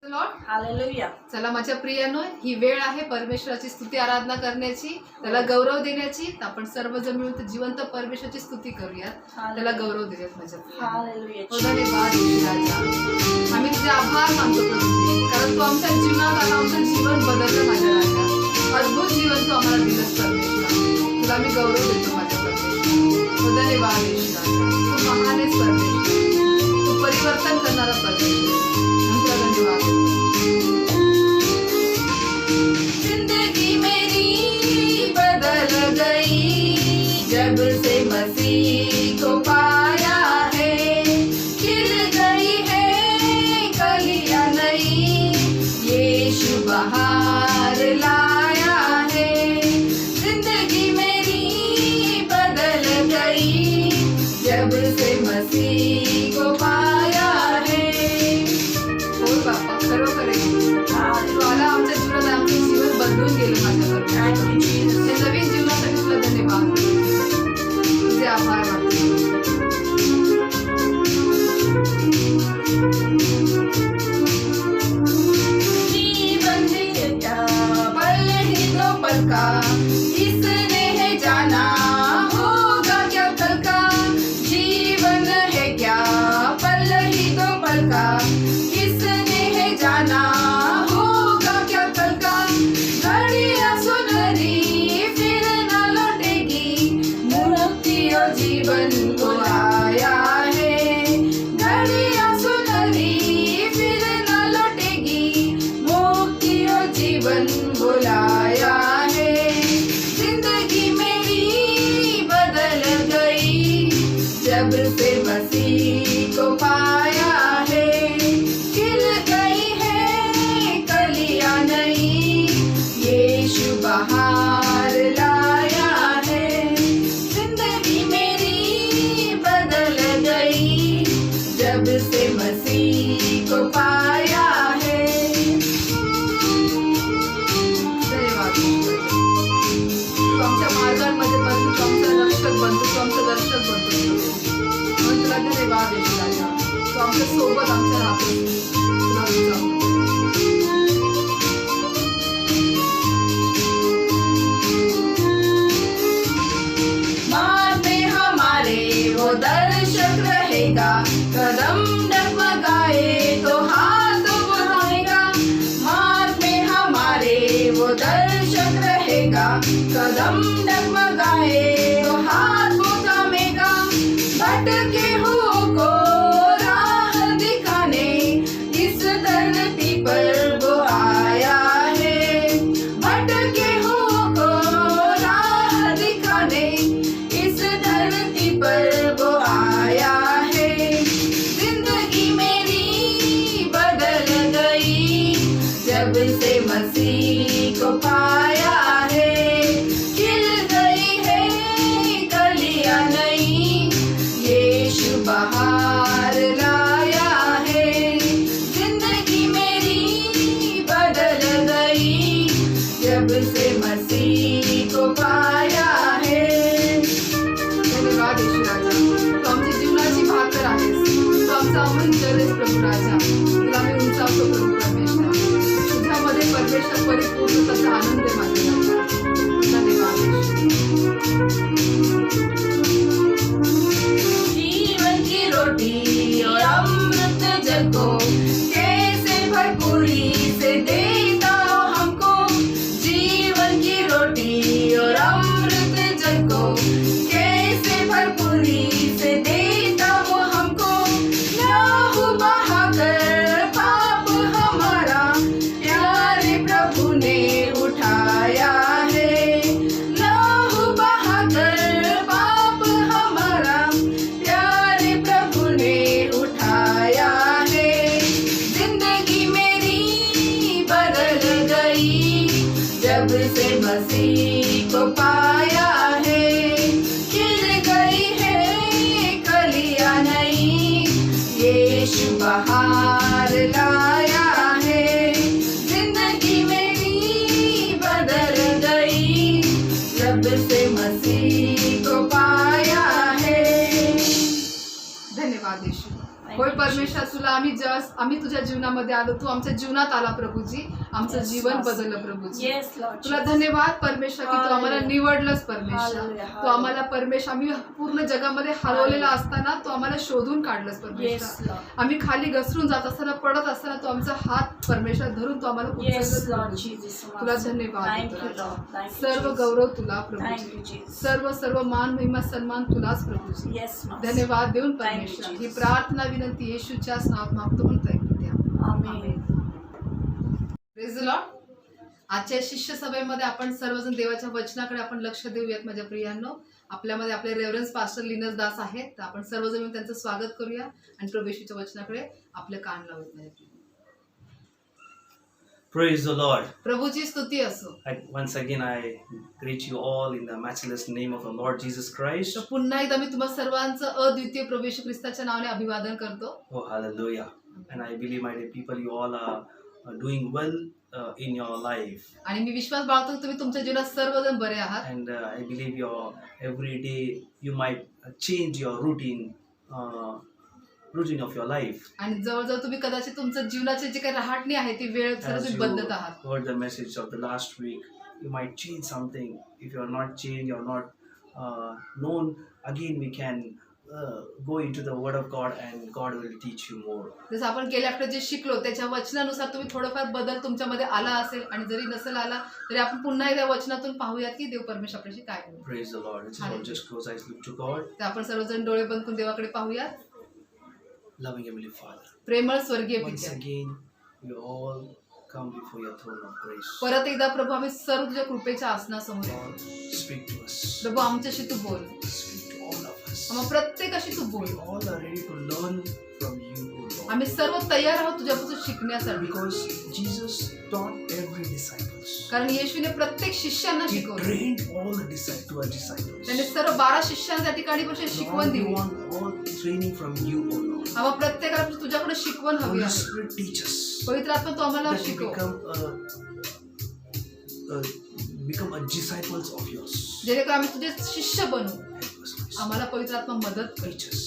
Lord hallelujah. चला माझ्या प्रियानो, ही वेळ आहे परमेश्वराची स्तुती आराधना करण्याची, त्याला गौरव देण्याची. तर आपण सर्वजण मिळून जिवंत परमेश्वराची स्तुती करूयात, त्याला गौरव देऊयात माझ्या प्रियानो. हालेलुया. धन्यवाद राजा, आम्ही तुझे आभार मानतो प्रभू, कारण तू आमच्या जीवनात आला, आमचं जीवन बदललं माझ्या राजा. अद्भुत जीवन तू आम्हाला दिलंस परमेश्वर, तुला मी गौरव देतो माझ्या परमेश्वर. धन्यवाद राजा, तू महान आहेस परमेश्वर, तू परिवर्तन करणारा परमेश्वर. तुला धन्यवाद. जिंदगी मेरी बदल गई जब से मसीह को पाया है. खिल गई है कलियां नई, यीशु बहार लाया है. जिंदगी मेरी बदल गई जब से मसीह को पाया है. हो बाप्पा, खरोखर तू आला आमच्या जीवनात, आमचं जीवन बदलून गेलं माझ्याबरोबर. हे नवीन जीवनासाठी तुला धन्यवाद, तुझे आभार मानतो. जीवन है क्या पल ही दो पल का, किसने है जाना होगा क्या कल का. जीवन है क्या पल ही दो पल का, किसने है जाना होगा क्या कल का. घड़ियां सुनहरी फिर न लौटेगी, मुक्ति और जीवन को आया है. घड़ियां सुनहरी फिर न लौटेगी, मुक्ति और जीवन बुलाया है. जिंदगी मेरी बदल गई जब से मसीह को पाया है. खिल गई है कलियां नई, यीशु बहार लाया है. जिंदगी मेरी बदल गई जब से मसीह को पाया है. धन्यवाद. तू आमच्या मार्गांमध्ये बनतो, तू आमचा रक्षक बनतो, तू आमचं दर्शक बनतो. म्हणून तुला धन्यवाद येतो राजा, तू आमच्या सोबत आमच्या राहतो. तुला विचारतो. मार्ग में हमारे वो दर्शक रहेगा, कदम डगमगाए तो हाथ बढ़ाएगा. मार्ग में हमारे वो दर्शक रहेगा, कदम डगमगाए तो हाथ वो थामेगा. भटके हुओं को राह दिखाने इस धरती पर वो आया है. भटके हुओं को राह दिखाने इस धरती पर वो आया है. जिंदगी मेरी बदल गई जब से मसीह को पाया है. खिल गई है कलियां नई, यीशु बहार लाया है. जिंदगी मेरी बदल गई जब से मसीह को पाया है. धन्यवाद येशू राजा, तू आमच्या जीवनाची भाकर आहेस, तू आमचा अमन जल आहेस प्रभू राजा. तुला मी उंचावतो प्रभू परमेश्वर, तुझ्यामध्ये परमेश्वर परिपूर्णतेचा आनंद आहे माझ्या राजा. धन्यवाद येशू. जीवन की रोटी और अमृत जल को कैसे भरपूरी से देता हो हमको. जीवन की रोटी और अमृत जल को कैसे भरपूरी से देता हो हमको. लहू बहाकर पाप हमारा प्यारे प्रभु ने उठाया है. लहू बहाकर पाप हमारा प्यारे प्रभु ने उठाया है. जिंदगी मेरी बदल गई जब से मसीह को पाया है. खिल गई है कलियां नई, यीशु बहार लाया है. जिंदगी मेरी बदल गई जब से मसीह को पाया है. धन्यवाद येशू. Thank होय you, परमेश्वर Jesus. तुला आम्ही तुझ्या जीवनामध्ये आलो, तू आमच्या जीवनात आला प्रभूजी, आमचं Yes, जीवन Master. बदललं प्रभूजी. Yes, Lord तुला Jesus. धन्यवाद परमेश्वर की तू आम्हाला Hallelujah. निवडलंस परमेश्वर. Hallelujah. तू आम्हाला परमेश्वर आम्ही पूर्ण जगामध्ये हरवलेला असताना तू आम्हाला शोधून काढलंस Yes, परमेश्वर. Lord. आम्ही खाली घसरून जात असताना पडत असताना तू आमचा हात परमेश्वर धरून तू आम्हाला Yes, उचललंस Lord प्रभूजी. Jesus. तुला Master. धन्यवाद Thank देतो you, Raja. Lord. Thank you, सर्व Jesus. गौरव तुला Thank प्रभूजी. you, Jesus. सर्व मान महिमा सन्मान तुलाच प्रभूजी. Yes, Master. धन्यवाद देऊन Thank you, परमेश्वर ही Jesus. प्रार्थना विनंती येशूच्याच नावात मागतो म्हणून ऐकून घ्या. Amen. Praise the Lord. आजच्या शिष्य सभेमध्ये आपण सर्वजण देवाच्या वचनाकडे आपण लक्ष देऊयात माझ्या प्रियांनो. आपल्यामध्ये आपले रेव्हरन्स पास्टर लिनस दास आहेत, तर आपण सर्वजण मिळून त्यांचं स्वागत करूया आणि प्रभू येशूच्या वचनाकडे आपले कान लावूयात माझ्या प्रियांनो. Praise the Lord. प्रभूची स्तुती असो. Once again, I greet you all in the matchless name of our Lord Jesus Christ. तर पुन्हा एकदा मी तुम्हा सर्वांचं अद्वितीय प्रभू येशू ख्रिस्ताच्या नावाने अभिवादन करतो. Oh, hallelujah. And I believe, my dear people, you all are doing well in your life. आणि मी विश्वास बाळगतो की तुम्ही तुमच्या जीवनात सर्वजण बरे आहात. And I believe every day you might change your routine of your life. आणि जवळजवळ तुम्ही कदाचित तुमचं जीवनाचे जे काही रहाटणी आहे ती वेळ सर्व As तुम्ही you बदलत आहात. heard the message of the last week, you might change something. If you are not changed, you are not known, again we can go into the Word of God and God will teach you more. जसं आपण गेल्या आठवड्यात जे शिकलो त्याच्या वचनानुसार तुम्ही थोडंफार बदल तुमच्यामध्ये आला असेल, आणि जरी नसेल आला तरी आपण पुन्हा एकदा वचनातून पाहूयात की देव परमेश्वर आपल्याशी काय बोलतो. Praise the Lord. Let's all just close eyes, look to God. तर आपण सर्वजण डोळे बंद करून देवाकडे पाहूयात. Loving Heavenly Father, प्रेमळ स्वर्गीय once पित्या, again we all come before your throne of grace. परत एकदा प्रभू आम्ही सर्व तुझ्या कृपेच्या आसनासमोर आहे. Lord, speak to us. प्रभू आमच्याशी तू बोल, Speak to all of us. आम्हा प्रत्येकाशी तू बोल. We all are ready to learn from you, O Lord. आम्ही सर्व तयार आहोत तुझ्यापासून शिकण्यासाठी, Because Jesus taught every disciples. कारण येशूने प्रत्येक शिष्यांना He शिकवलं. trained all the disciples. त्याने सर्व 12 शिष्यांना त्या ठिकाणी पण शिकवण Lord, we दिली. want all training from you, O Lord. आम्हा प्रत्येकाला तुझ्याकडे शिकवण हवी Holy आहे. Spirit, teach us. पवित्र आत्मा तू आम्हाला That we शिकव, become a disciples of yours. जेणेकरून आम्ही तुझे शिष्य बनू. Help us, Holy Spirit. आम्हाला पवित्र आत्मा मदत कर, Teach us.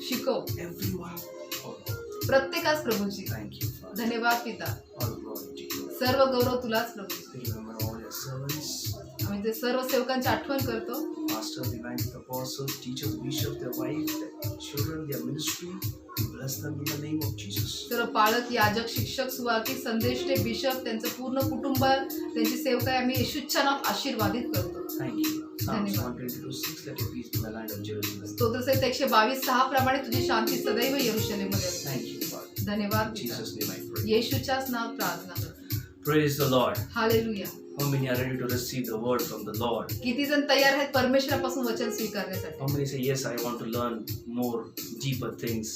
शिकव Everyone. Oh Lord. प्रत्येकास प्रभूची. Thank you, Father. धन्यवाद पिता, All glory to you. सर्व गौरव तुलाच प्रभू. Remember all your servants, आम्ही ते सर्व सेवकांची आठवण करतो. pastors, evangelists, apostles, teachers, bishops, their wives, their children, their ministry. We bless them in the name of Jesus. सर्व पालक, याजक, शिक्षक, सुवार्तिक, संदेष्टे, बिशप, त्यांचं पूर्ण कुटुंब, त्यांची सेवकाई आम्ही येशूच्या नावात आशीर्वादित करतो. Thank you. Psalms धन्यवाद. 122:6, let your peace be in the land of Jerusalem. स्तोत्रसहित 122:6 प्रमाणे तुझी शांती सदैव यरूशलेममध्ये असते. Thank you, Father. धन्यवाद In पिता, Jesus' name I pray. येशूच्याच नावात प्रार्थना करतो. Praise the Lord. Hallelujah. How many are ready to receive the word from the Lord? किती जण तयार आहेत परमेश्वरापासून वचन स्वीकारण्यासाठी? How many say, yes, I want to learn more, deeper things?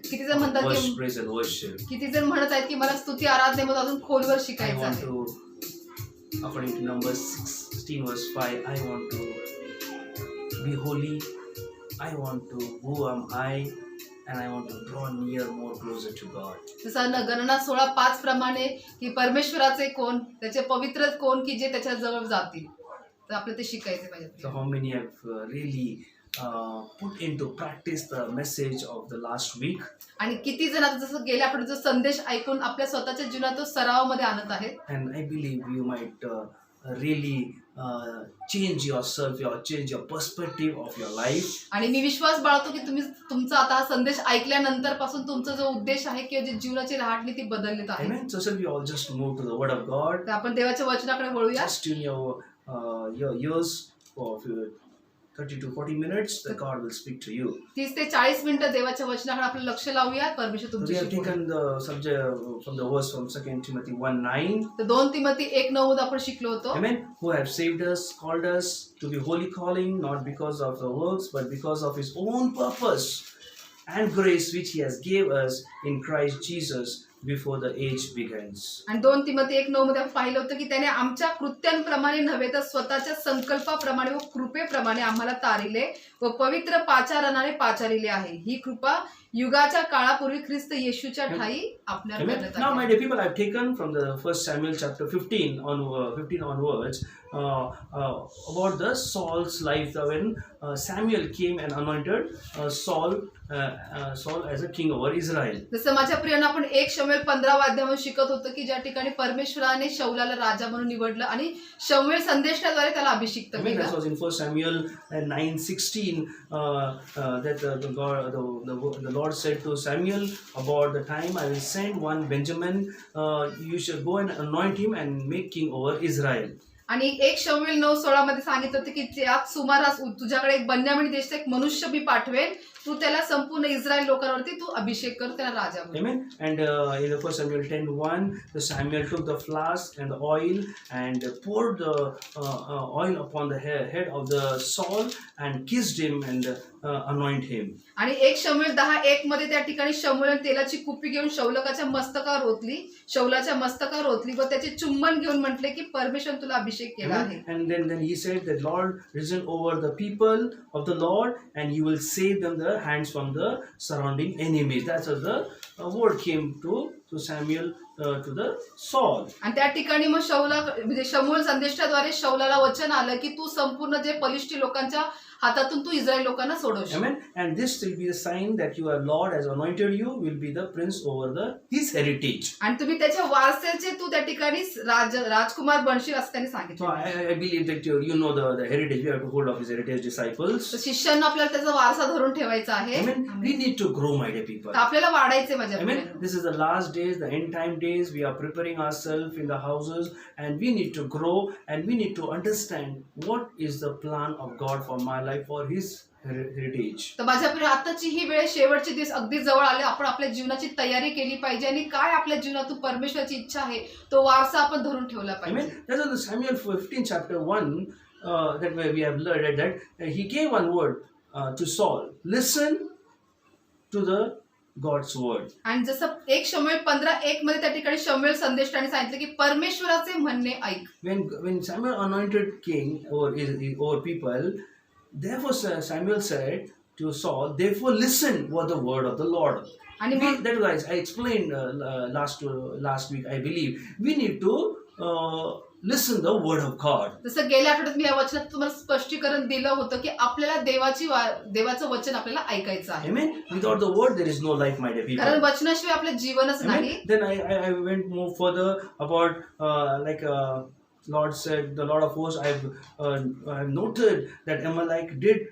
किती जण म्हणतात Worship, की praise and worship. किती जण म्हणत आहेत की मला स्तुती आराधनेमध्ये अजून खोलवर I शिकायचं want आहे. to, according to Numbers 16 verse 5, I want to be holy. I want to who am I, and I want to draw near more closer to God. जसं गणना 16:5 प्रमाणे की परमेश्वराचे कोण, त्याचे पवित्र कोण की जे त्याच्या जवळ जातील. तर आपल्याला ते शिकायचे So पाहिजे. how many have really put into practice the message of the last week? आणि किती जण आता जसं गेल्या आठवड्याचा संदेश ऐकून आपल्या स्वतःच्या जीवनात तो सरावामध्ये आणत आहेत. And I believe you might really change yourself, change your perspective of your life. आणि मी विश्वास बाळगतो की तुम्ही तुमचा आता हा संदेश ऐकल्यानंतर पासून तुमचा जो उद्देश आहे किंवा जी जीवनाची राहटणी ती बदललीत आहे. Amen. So shall we all just move to the Word of God? तर आपण देवाच्या वचनाकडे वळूया. Just tune your ears for 30 to 40 minutes. That God will speak to you. 30 ते 40 मिनिटं देवाच्या वचनाकडे आपलं लक्ष लावूया. परमेश्वर So we तुमच्याशी have बोलेल. taken the subject from the verse from 2 Timothy 1:9. तर 2 तिमोथी 1:9 आपण शिकलो होतो. Amen. Who have saved us, called us to be holy calling, not because of the works, but because of His own purpose and grace which He has gave us in Christ Jesus before the age begins. आणि 2 तिमोथी 1:9 मध्ये आपण पाहिलं होतं की त्याने आमच्या कृत्यांप्रमाणे नव्हे तर स्वतःच्या संकल्पाप्रमाणे व कृपेप्रमाणे आम्हाला तारिले व पवित्र पाचारणाने पाचारिले आहे. ही कृपा युगाच्या काळापूर्वी ख्रिस्त येशूच्या ठायी आपल्याला Amen. करण्यात Now, आली. my dear people, I've taken from the 1 Samuel chapter 15 onwards about the Saul's life when Samuel came and anointed Saul as a king over Israel. जसं माझ्या प्रियांना आपण 1 शमूएल 15 अध्यायामध्ये शिकत होतो की ज्या ठिकाणी परमेश्वराने शौलाला राजा म्हणून निवडलं आणि शमूएल संदेशाद्वारे त्याला अभिषिक्त I mean, that केलं. was in 1 Samuel 9:16 that the Lord said to Samuel, about the time I will send one Benjamin, you shall go and anoint him and make king over Israel. आणि 1 शमूएल 9:16 मध्ये सांगितलं होतं की त्यात सुमारास तुझ्याकडे एक बन्यामीन देशाचा एक मनुष्य मी पाठवेन, तू त्याला संपूर्ण इस्रायल लोकांवरती तू अभिषेक कर, त्याला राजा बन. Amen. And in the 1 Samuel 10:1, the Samuel took the flask and the oil and poured the oil upon the head of the Saul and kissed him and anoint him. आणि 1 शमूएल 10:1 मध्ये त्या ठिकाणी शमूएल तेलाची कुपी घेऊन शौलाच्या मस्तकावर ओतली व त्याचे चुंबन घेऊन म्हटले की परमेश्वर तुला अभिषेक केला आहे. And then he said that Lord risen over the people of the Lord and he will save them the hands from the surrounding enemies. That's what the word came to Samuel to the Saul. आणि त्या ठिकाणी मग म्हणजे शमूएल संदेशाद्वारे शौलाला वचन आलं की तू संपूर्ण जे बलिष्ठ लोकांच्या हातातून तू इस्रायल लोकांना सोडवशील. Amen. And this will be a sign that your Lord has anointed you, will be the prince over his heritage. आणि तुम्ही त्याच्या वारसेचे तू त्या ठिकाणी राजकुमार बनशील असं त्यांनी So सांगितलं. I believe that you know the heritage. We have to hold of his heritage, disciples. तर शिष्यांना आपल्याला त्याचा वारसा धरून ठेवायचा आहे. Amen. We need to grow, my dear people. तर आपल्याला वाढायचे माझ्या Amen. प्रियांनो. This is the last days, the end time days. We are preparing ourselves in the houses, and we need to grow, and we need to understand what is the plan of God for my life, for His heritage. तर माझ्या प्रिय आताची ही वेळ शेवटचे दिवस अगदी जवळ आले. आपण आपल्या जीवनाची तयारी केली पाहिजे आणि काय आपल्या जीवनातून परमेश्वराची इच्छा आहे तो वारसा आपण धरून ठेवला Amen. पाहिजे. That's what the Samuel 15 chapter 1 that we have learned that he gave one word to Saul. Listen to the God's word. आणि जसं 1 शमूएल 15:1 मध्ये त्या ठिकाणी शमूएल संदेशाने सांगितलं की परमेश्वराचे म्हणणे ऐक. When Samuel anointed king over people, therefore Samuel said to Saul, therefore listen what the word of the Lord. आणि मग That was I explained last week. I believe we need to listen the word of God. जसं गेल्या आठवड्यात मी या वचनात तुम्हाला स्पष्टीकरण दिलं होतं की आपल्याला देवाचं वचन आपल्याला ऐकायचं आहे. Amen. Without the word there is no life, my dear people. कारण वचनाशिवाय आपलं जीवनच नाही. Amen. Then I went more further about Lord said, the Lord of hosts, I've noted that Amalek did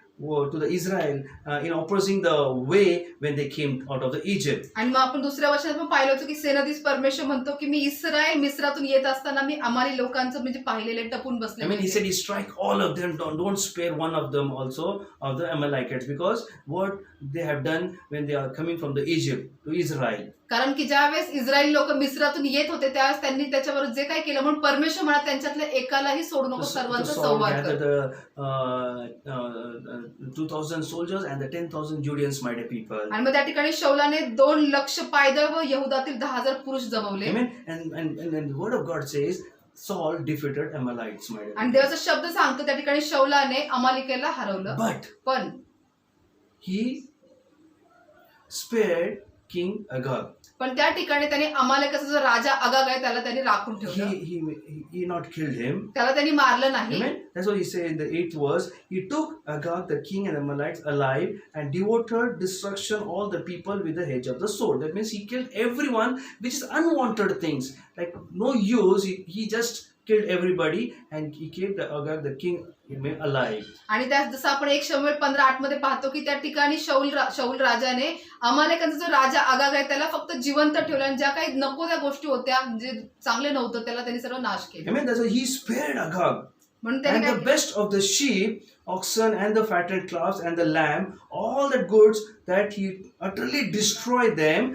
to the Israel in opposing the way when they came out of the Egypt. आणि मग आपण दुसऱ्या वचनात पण पाहिलं होतं की सेनाधीश परमेश्वर म्हणतो की मी इस्रायल मिस्रातून येत असताना मी अमाली लोकांचं म्हणजे पाहिलेले टपून I बसले. mean, he said he strike all of them, don't spare one of them also of the Amalekites, because what they have done when they are coming from the Egypt to Israel. कारण की ज्यावेळेस Israel लोक मिस्रातून येत होते त्यावेळेस त्यांनी त्याच्यावर जे काही केलं म्हणून परमेश्वर म्हणा त्यांच्यातल्या एकालाही सोडू नको, सर्वांचा संवाद कर. The 2,000 soldiers and the 10,000 Judeans, my dear people. आणि मग त्या ठिकाणी शौलाने 2 लक्ष पायदळ व यहुदातील 10,000 पुरुष जमवले. Amen. And the word of God says Saul defeated Amalekites, my dear आणि people. देवाचा शब्द सांगतो त्या ठिकाणी शौलाने अमालिकेला हरवलं. But पण he spared King Agag. पण त्या ठिकाणी त्याने अमालेकाचा जो राजा अगाग आहे त्याला त्यांनी राखून ठेवलं. He not killed him. त्याला त्यांनी मारलं नाही. Amen. That's what he said in the 8th verse. He took Agag, the king and the Amalekites alive and devoted destruction all the people with the edge of the sword. That means he killed everyone, which is unwanted things. Like no use, he just killed everybody and he kept Agag, the king, alive. आणि त्यात जसं आपण 1 शमूएल 15:8 मध्ये पाहतो की त्या ठिकाणी शौल राजाने अमालेकांचा जो राजा अगाग आहे त्याला फक्त जिवंत ठेवलं आणि ज्या काही नको त्या गोष्टी होत्या म्हणजे चांगले नव्हतं त्याला त्यांनी सर्व नाश केला. Amen. That's why he spared Agag. म्हणून And त्याने the best of the sheep, oxen, and the fattened calves, and the lamb, all the goods, that he utterly destroyed them,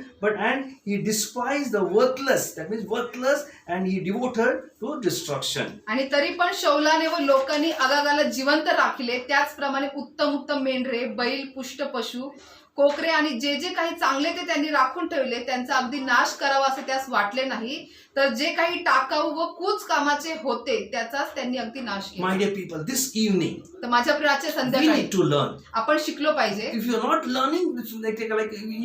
and he despised the worthless. That means worthless, and he devoted to destruction. आणि तरी पण शौलाने व लोकांनी अगागाला जिवंत राखले. त्याचप्रमाणे उत्तम उत्तम मेंढरे, बैल, पुष्ट पशु कोकरे आणि जे जे काही चांगले ते त्यांनी राखून ठेवले, त्यांचा अगदी नाश करावा असं त्यास वाटले नाही, तर जे काही टाकाऊ व कूच कामाचे होते त्याचाच त्यांनी अगदी नाश केला. My dear people, this evening तर माझ्या प्रियाच्या we संध्याकाळी need to learn. आपण शिकलो पाहिजे. If you're not learning, it's like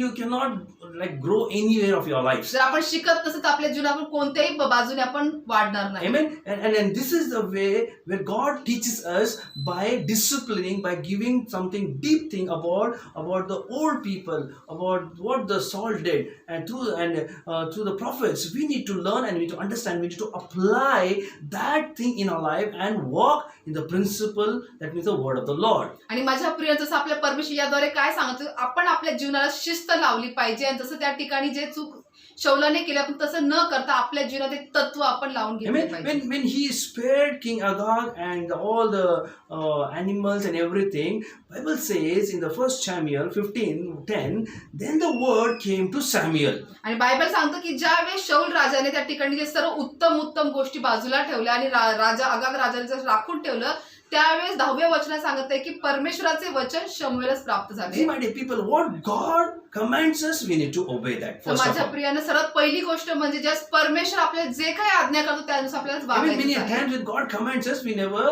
you cannot like grow anywhere of your lives. जर आपण शिकत नसेल तर आपल्या जीवनात कोणत्याही बाजूने आपण वाढणार नाही. Amen. And this is the way where God teaches us by disciplining, by giving something deep thing about the old people, about what the Saul did, and through the prophets, we need to learn and we need to understand. We need to apply that thing in our life and walk in the principle, that means the word of the Lord. आणि माझ्या प्रिय, जसं आपल्या परमेश्वर याद्वारे काय सांगतो, आपण आपल्या जीवनाला शिस्त लावली पाहिजे. आणि जसं त्या ठिकाणी जे चूक शौलाने केली, आपण तसं न करता आपल्या जीवनात एक तत्व आपण लावून घेतले Amen. पाहिजे. When he spared King Agag and all the animals and everything, Bible says in the 1 Samuel 15:10, then the word came to Samuel. आणि बायबल सांगतो की ज्यावेळेस शौल राजाने त्या ठिकाणी जे सर्व उत्तम गोष्टी बाजूला ठेवल्या आणि राजा अगाग राजाने जर राखून ठेवलं, त्यावेळेस 10व्या वचनात सांगत आहे की परमेश्वराचे वचन शमूएलस प्राप्त See, झाले. my dear people, what God commands us, we need to obey that. तर First of माझ्या all. प्रियानं सर्वात पहिली गोष्ट म्हणजे ज्या परमेश्वर आपल्याला जे काही आज्ञा करतो त्यानुसार आपल्याला I mean, many वागायचं आहे. times when God commands us, we never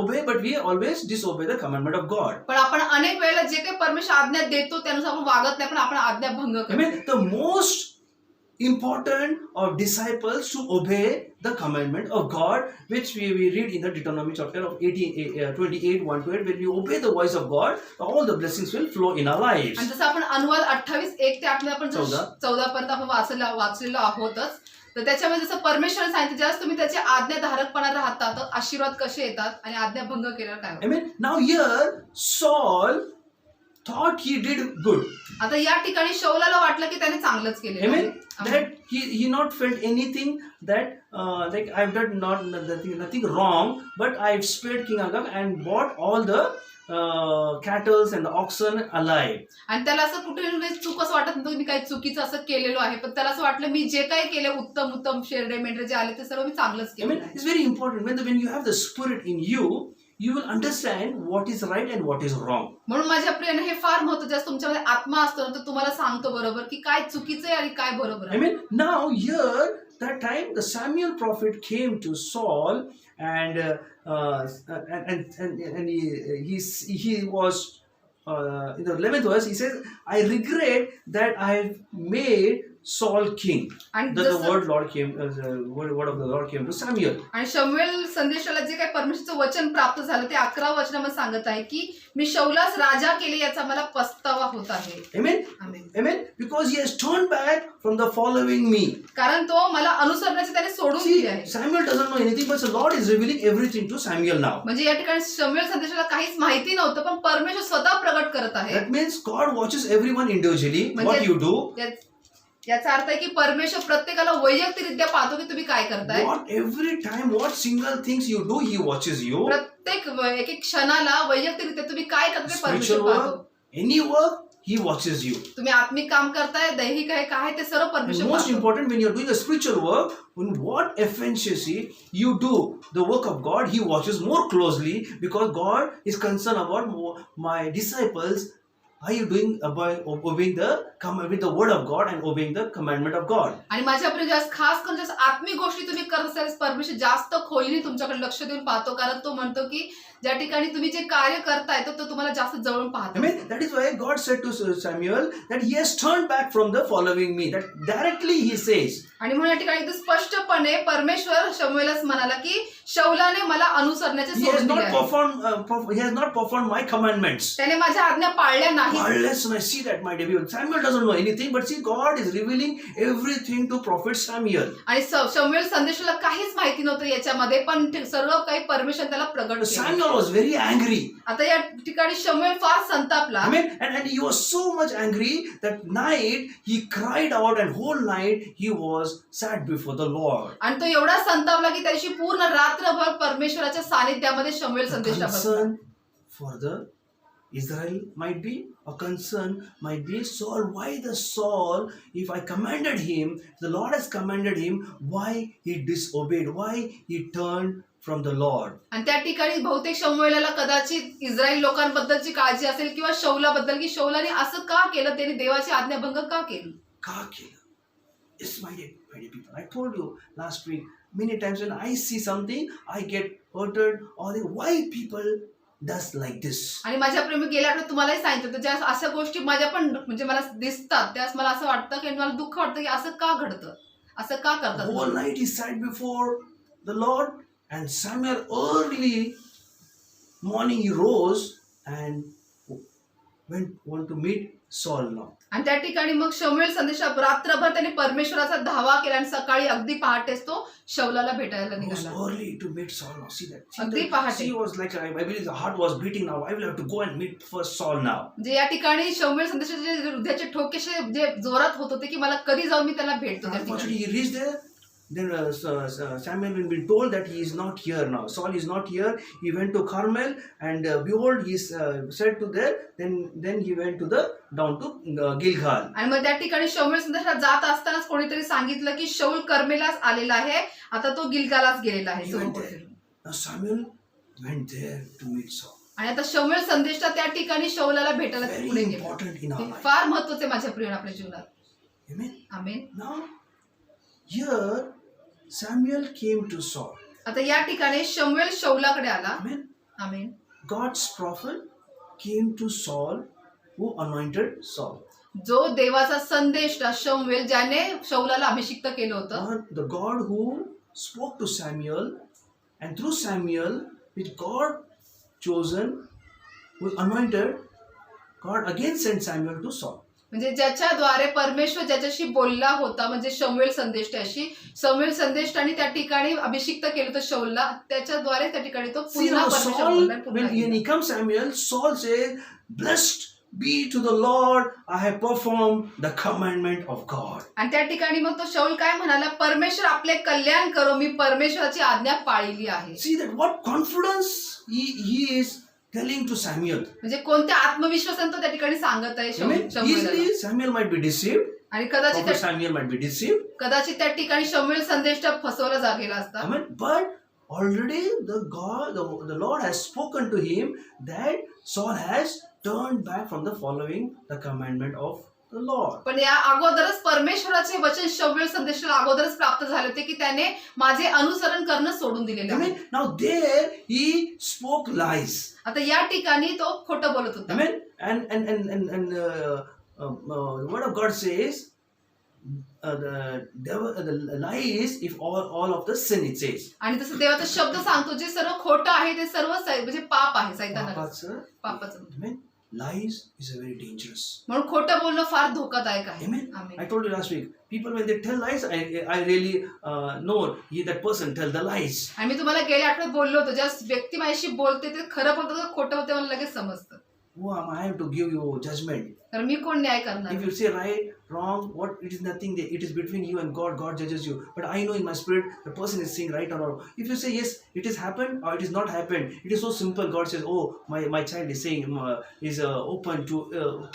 obey, but we always disobey the commandment of God. पण आपण अनेक वेळेला जे काही परमेश्वर आज्ञा देतो त्यानुसार आपण वागत नाही, पण आपण आज्ञा भंग I करतो. mean, the most important of disciples to obey the commandment of God, which we read in the Deuteronomy chapter of 28, 1-8, when we obey the voice of God, all the blessings will flow in our lives. आणि जसं आपण अनुवाद 28:1 ते 8 आपण 14 पर्यंत आपण वाचलेलो आहोतच. तर त्याच्यामध्ये जसं परमेश्वराने सांगितलं, ज्यावेळेस तुम्ही त्याचे आज्ञाधारकपणा राहता तर आशीर्वाद कसे येतात आणि आज्ञा भंग केल्यावर काय होतं. I mean, now here Saul thought he did good. आता या ठिकाणी शौलाला वाटलं की त्याने चांगलंच केलेलं आहे. Amen. That he not felt anything that like I've done nothing wrong, but I've spared King Agag and bought all the cattle and the oxen alive. आणि त्याला असं कुठे चूक असं वाटत नव्हतं मी काही चुकीचं असं केलेलं आहे, पण त्याला असं वाटलं मी जे काही केलं उत्तम शेरडे मेंढरे जे आले ते सर्व मी चांगलंच I केलं mean, आहे. it's very important when you have the Spirit in you, you will understand what is right and what is wrong. म्हणून माझ्या प्रियाने हे फार महत्त्वाचं आहे. तुमच्यामध्ये आत्मा असतो ना, तर तुम्हाला सांगतो बरोबर की काय चुकीचं आहे आणि काय बरोबर I आहे. mean, now here that time the Samuel prophet came to Saul and he was in the 11th verse he says, I regret that I have made Saul king. आणि That the जसं- word Lord came, word of the Lord came to Samuel. आणि शमूएल संदेशाला जे काही परमेश्वरचं वचन प्राप्त झालं ते 11 वचनामध्ये सांगत आहे की मी शौलास राजा केले याचा मला पस्तावा होत आहे. Amen. Amen. Amen. Because he has turned back from the following me. कारण तो मला अनुसरण्याचे त्याने सोडून See, दिले आहे. Samuel doesn't know anything, but the Lord is revealing everything to Samuel now. म्हणजे या ठिकाणी शमूएल संदेशाला काहीच माहिती नव्हतं, पण परमेश्वर स्वतः प्रगट करत आहे. That means God watches everyone individually, what म्हणजे you do, याचा अर्थ आहे की परमेश्वर प्रत्येकाला वैयक्तिकरित्या पाहतो की तुम्ही काय करताय. what every time, what single things you do, He watches you. प्रत्येक एक क्षणाला वैयक्तिकरित्या तुम्ही काय करताय Spiritual परमेश्वर पाहतो. work, any work, He watches you. तुम्ही आत्मिक काम करताय, दैहिक आहे काय ते सर्व And परमेश्वर most पाहतो. important, when you're doing a spiritual work, when what efficiency you do the work of God, He watches more closely because God is concerned about my disciples. Are you doing obeying with the word of God and obeying the commandment of God? आणि माझ्या प्रिय, जास्त खास करून जास्त आत्मिक गोष्टी तुम्ही करत असाल, परमेश्वर जास्त खोलीने तुमच्याकडे लक्ष देऊन पाहतो. कारण तो म्हणतो की ज्या ठिकाणी तुम्ही जे कार्य करताय तो तुम्हाला जास्त जवळून पाहतो. I mean, that is why God said to Samuel that he has turned back from the following me. That directly he says. आणि म्हणून या ठिकाणी एकदम स्पष्टपणे परमेश्वर शमूएलस म्हणाला की शौलाने मला अनुसरण्याचे He has सोडून दिले not आहे. he has not performed my commandments. त्याने माझ्या आज्ञा पाळल्या नाही. Unless I see that, my dear people, Samuel doesn't know anything, but see, God is revealing everything to prophet Samuel. आणि शमूएल संदेशाला काहीच माहिती नव्हतं याच्यामध्ये, पण सर्व काही परमेश्वर त्याला प्रगट केलं. Samuel was very angry. आता या ठिकाणी शमूएल फार संतापला. I mean, and he was so much angry that night he cried out, and whole night he was sad before the Lord. आणि तो एवढा संतापला की त्याची पूर्ण रात्रभर परमेश्वराच्या सानिध्यामध्ये शमूएल संदेशा बसला. Concern for the Israel might be, a concern might be, Saul, why the Saul, if I commanded him, the Lord has commanded him, why he disobeyed, why he turned from the Lord. आणि त्या ठिकाणी बहुतेक शमूएलाला कदाचित Israel लोकांबद्दलची काळजी असेल किंवा शौलाबद्दल, की शौलाने असं का केलं, त्याने देवाची आज्ञाभंग का केली. का केलं? Yes, my dear people. I told you last week, many times when I see something, I get hurted, or why people does like this. आणि माझ्या प्रेमी गेल्या आठवड्यात तुम्हालाही सांगितलं होतं, ज्या अशा गोष्टी माझ्या पण म्हणजे मला दिसतात, त्यास मला असं वाटतं की मला दुःख वाटतं की असं का घडतं, असं का करतात. Whole night he sat before the Lord, and Samuel early morning he rose and want to meet Saul now. आणि त्या ठिकाणी मग शमूएल संदेशात रात्रभर त्याने परमेश्वराचा धावा केला आणि सकाळी अगदी पहाटेच तो शौलाला भेटायला He was निघाला. early to meet Saul now. See that? अगदी पहाटे. He was like, I believe the heart was beating now. I will have to go and meet first Saul now. म्हणजे या ठिकाणी शमूएल संदेशाचे जे हृदयाचे ठोकेशे जे जोरात होत होते की मला कधी जाऊन मी त्याला भेटतो. त्या ठिकाणी Unfortunately, he reached there. Then Samuel had been told that he is not here now. Saul is not here. He went to Carmel, and behold, he said to there. Then he went to down to Gilgal. आणि मग त्या ठिकाणी शमूएल संदेशात जात असतानाच कोणीतरी सांगितलं की शौल कर्मेलाच आलेला आहे, आता तो गिलगालाच गेलेला आहे. He went there. Now Samuel went there to meet Saul. आणि आता शमूएल संदेशा त्या ठिकाणी शौलाला भेटायला Very पुढे गेला. important in our life. फार महत्वाचे माझ्या प्रिय आपल्या जीवनात. Amen. Amen. Now, here Samuel came to Saul. आता या ठिकाणी शमूएल शौलाकडे आला. Amen. Amen. God's prophet came to Saul, who anointed Saul. जो देवाचा संदेश शमूएल ज्याने शौलाला अभिषिक्त केलं होतं, The God who spoke to Samuel, and through Samuel, which God chosen, who anointed, God again sent Samuel to Saul. म्हणजे ज्याच्याद्वारे परमेश्वर ज्याच्याशी बोलला होता, म्हणजे शमूएल संदेष्टाशी, शमूएल संदेष्टाने त्या ठिकाणी अभिषिक्त केलं होतं शौलला, त्याच्याद्वारे त्या ठिकाणी तो See पुन्हा now परमेश्वर Saul, बोलला, पुन्हा when गेला. he comes Samuel, Saul says, "Blessed be to the Lord, I have performed the commandment of God." आणि त्या ठिकाणी मग तो शौल काय म्हणाला, परमेश्वर आपले कल्याण करो, मी परमेश्वराची आज्ञा पाळली आहे. See that what confidence he is telling to Samuel. म्हणजे कोणत्या आत्मविश्वासाने तो त्या ठिकाणी सांगत आहे Amen. शमूएलला. Easily Samuel might be deceived. आणि कदाचित Prophet Samuel might be deceived. त्या ठिकाणी शमूएल संदेष्टा फसवला गेला असता. Amen. But already the Lord has spoken to him that Saul has turned back from the following the commandment of the Lord. पण या अगोदरच परमेश्वराचे वचन शमूएल संदेशाला अगोदरच प्राप्त झाले होते की त्याने माझे अनुसरण करणं सोडून दिलेले आहे. Amen. Now there he spoke lies. आता या ठिकाणी तो खोटं बोलत होता. Amen. And the word of God says the lies if all of the sin, it says. आणि तसं देवाचा शब्द सांगतो जे सर्व खोटं आहे ते सर्व म्हणजे पाप आहे, सैतानाचं पापाचं. Amen. Lies is a very dangerous. म्हणून खोटं बोलणं फार धोकादायक आहे. Amen. Amen. I told you last week, people when they tell lies, I really know that person tell the lies. आणि मी तुम्हाला गेल्या आठवड्यात बोललो होतो, ज्या व्यक्ती माझ्याशी बोलते ते खरं बोलतात का खोटं बोलते मला लगेच समजतं. Who am I to give you judgment? तर मी कोण न्याय करणार. If you say right, wrong, what, it is nothing. It is between you and God. God judges you. But I know in my spirit the person is saying right or wrong. If you say yes, it has happened or it is not happened. It is so simple. God says, oh, my child is saying is open to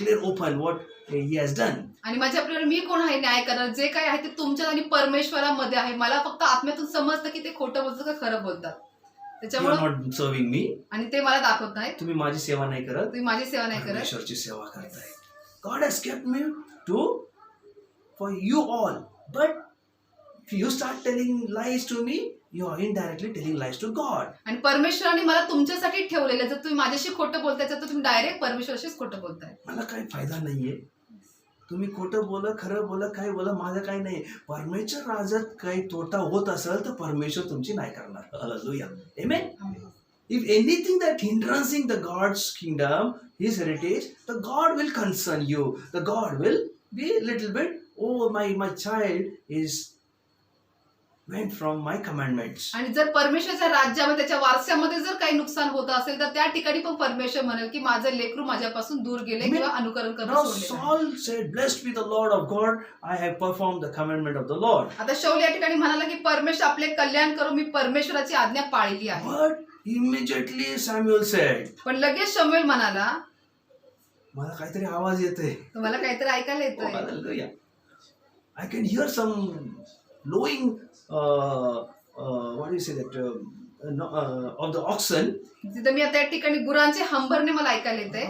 clear open what he has done. आणि माझ्या आपल्याला मी कोण आहे न्याय करणार. जे काही आहे ते तुमच्या आणि परमेश्वरामध्ये आहे. मला फक्त आत्म्यातून समजतं की ते खोटं बोलतात का खरं बोलतात. You are त्याच्यामुळे not serving me. आणि ते मला दाखवत नाही. तुम्ही माझी सेवा नाही करत. तुम्ही माझी सेवा नाही करत. परमेश्वरची सेवा करताय. God has kept me for you all. But if you start telling lies to me, you are indirectly telling lies to God. आणि परमेश्वराने मला तुमच्यासाठी ठेवलेलं. जर तुम्ही माझ्याशी खोटं बोलताय तर तुम्ही डायरेक्ट परमेश्वराशीच खोटं बोलताय. मला काही फायदा नाहीये. तुम्ही खोटं बोला, खरं बोला, काय बोला, माझं काही नाही. परमेश्वर राजात काही तोटा होत असेल तर परमेश्वर तुमची नाही करणार. Hallelujah. Amen. If anything that hindering the God's kingdom, His heritage, the God will concern you. The God will be a little bit, oh my child is went from my commandments. आणि जर परमेश्वराच्या राज्यामध्ये त्याच्या वारशामध्ये जर काही नुकसान होत असेल तर त्या ठिकाणी पण परमेश्वर म्हणेल की माझं लेकरू माझ्यापासून दूर गेले किंवा अनुकरण करणं Now सोडले. Saul said, "Blessed be the Lord of God. I have performed the commandment of the Lord." आता शौल या ठिकाणी म्हणाला की परमेश्वर आपले कल्याण करू, मी परमेश्वराची आज्ञा पाळली आहे. But immediately Samuel said, पण लगेच शमूएल म्हणाला, मला काहीतरी आवाज येतोय. तुम्हाला काहीतरी ऐकायला Oh, येतंय. hallelujah. I can hear some blowing, what do you say that, of the oxen, तिथं मी आता या ठिकाणी गुरांचे हंबरणे मला ऐकायला येते,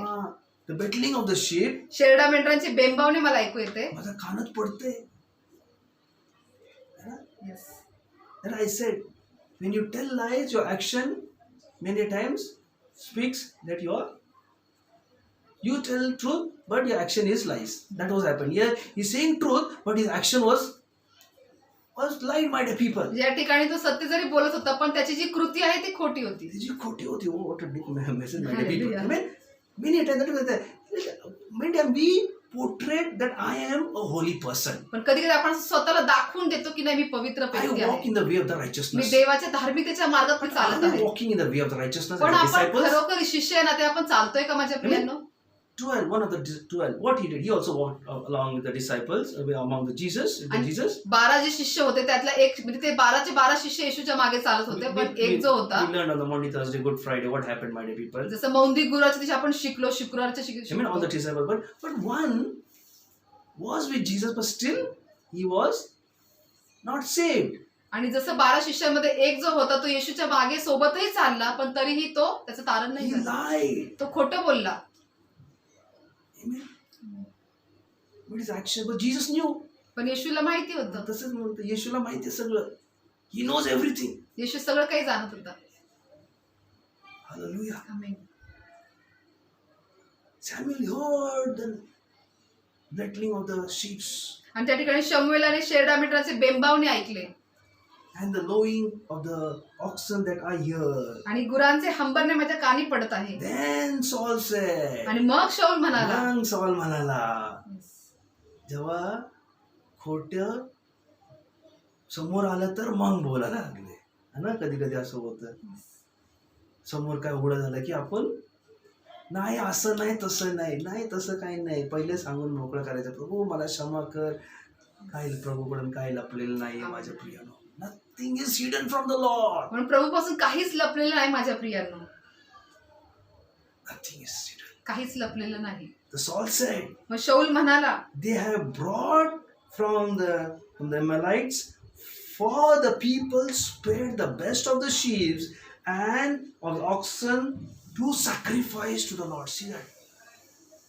the battling of the sheep, शेरडा मेंढरांची बेंबावणे मला ऐकू येते. माझ्या कानात पडते. Yes. And I said, when you tell lies, your action many times speaks that you tell truth, but your action is lies. That was happened. Here he's saying truth, but his action was lied, my dear people. या ठिकाणी तो सत्य जरी बोलत होता पण त्याची जी कृती आहे ती खोटी होती. जी खोटी होती. Oh, what a deep message, my dear people. Hallelujah. I mean, many times we portray that I am a holy person. पण कधी कधी आपण स्वतःला दाखवून देतो की नाही मी पवित्र I व्यक्ती walk आहे, in the way of the me righteousness. देवाच्या धार्मिकतेच्या मार्गात मी चालत Are we आहे. walking in the way of the righteousness पण as आपण disciples? खरोखर शिष्य आहे ना ते आपण चालतोय का माझ्या प्रियांनो? 12, one of the 12, what he did, he also walked along with the disciples, among the Jesus. आणि 12 जे शिष्य होते त्यातला एक म्हणजे ते 12चे 12 शिष्य येशूच्या मागे चालत होते, पण एक जो होता, We learned on the Monday, Thursday, Good Friday, what happened, my dear people. जसं मौंदी गुरुवारच्या दिवशी आपण शिकलो, शुक्रवारच्या I mean, all the शिकलो, disciples, but one was with Jesus, but still he was not saved. आणि जसं 12 शिष्यांमध्ये एक जो होता तो येशूच्या मागे सोबतही चालला पण तरीही तो त्याचं तारण नाही He झालं, lied. तो खोटं बोलला. Amen. But his action, but Jesus knew. पण येशूला माहिती होतं, तसंच म्हणतो, येशूला माहिती आहे सगळं. He knows everything. येशू सगळं काही जाणत होता. Hallelujah. Amen. Samuel heard the rattling of the sheep आणि त्या ठिकाणी शमूएलाने शेरडा मेंढराचे बेंबावणे ऐकले and the lowing of the oxen that I hear. आणि गुरांचे हंबरणे माझ्या कानी पडत आहे. Then Saul said, आणि मग शाऊल म्हणाला, मग सॉल म्हणाला, जेव्हा खोट समोर आलं तर मग बोलायला लागले. है ना, कधी कधी असं होतं, समोर काय उघडं झालं की आपण नाही असं नाही तसं नाही तसं काही नाही, पहिले सांगून मोकळं करायचं, प्रभू मला क्षमा कर, काय प्रभूकडून काय लपलेलं नाहीये माझ्या प्रियानो. Nothing is hidden from the lord. म्हणून प्रभूपासून काहीच लपलेलं नाही माझ्या प्रियांनो, नथिंग इज हिडन. काहीच लपलेलं नाही. The Saul said, मग शाऊल म्हणाला, they have brought from the Amalekites, for the people spared the best of the sheep and of the oxen to sacrifice to the Lord. See that?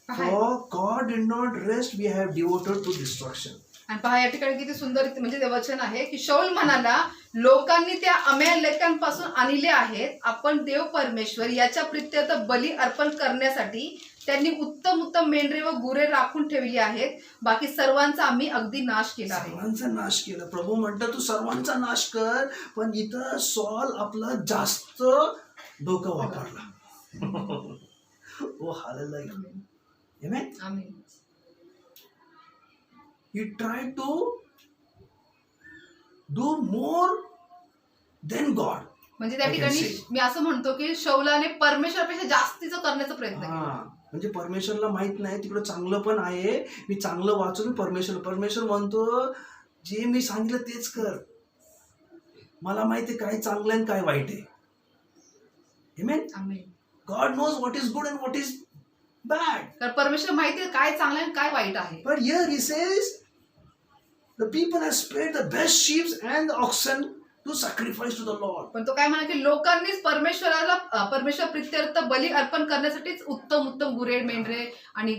पहा For God did not rest, we have devoted to destruction. आणि पहा या ठिकाणी किती सुंदर म्हणजे ते वचन आहे की शाऊल म्हणाला, लोकांनी त्या अमेलेकांपासून आणले आहेत, आपण देव परमेश्वर याच्या प्रित्यर्थ बली अर्पण करण्यासाठी त्यांनी उत्तम उत्तम मेंढरे व गुरे राखून ठेवली आहेत, बाकी सर्वांचा आम्ही अगदी नाश केला आहे. सर्वांचा नाश केला. प्रभू म्हणतात तू सर्वांचा नाश कर, पण इथं सॉल आपला जास्त डोकं वापरला. Oh hallelujah. Amen. Amen. He tried to do more than God. म्हणजे त्या I can ठिकाणी say. मी असं म्हणतो की शौलाने परमेश्वरापेक्षा जास्तीचं करण्याचा प्रयत्न केला. म्हणजे परमेश्वरला माहित नाही तिकडं चांगलं पण आहे, मी चांगलं वाचून परमेश्वर म्हणतो जे मी सांगितलं तेच कर, मला माहिती आहे काय चांगलं आणि काय वाईट आहे. Amen. Amen. God knows what is good and what is bad. तर परमेश्वर माहिती आहे काय चांगलं आणि काय वाईट आहे. But here he says the people have spared the best sheep and the oxen to sacrifice to the Lord. पण तो काय म्हणा की लोकांनीच परमेश्वर प्रित्यर्थ बली अर्पण करण्यासाठीच उत्तम उत्तम गुरे मेंढरे आणि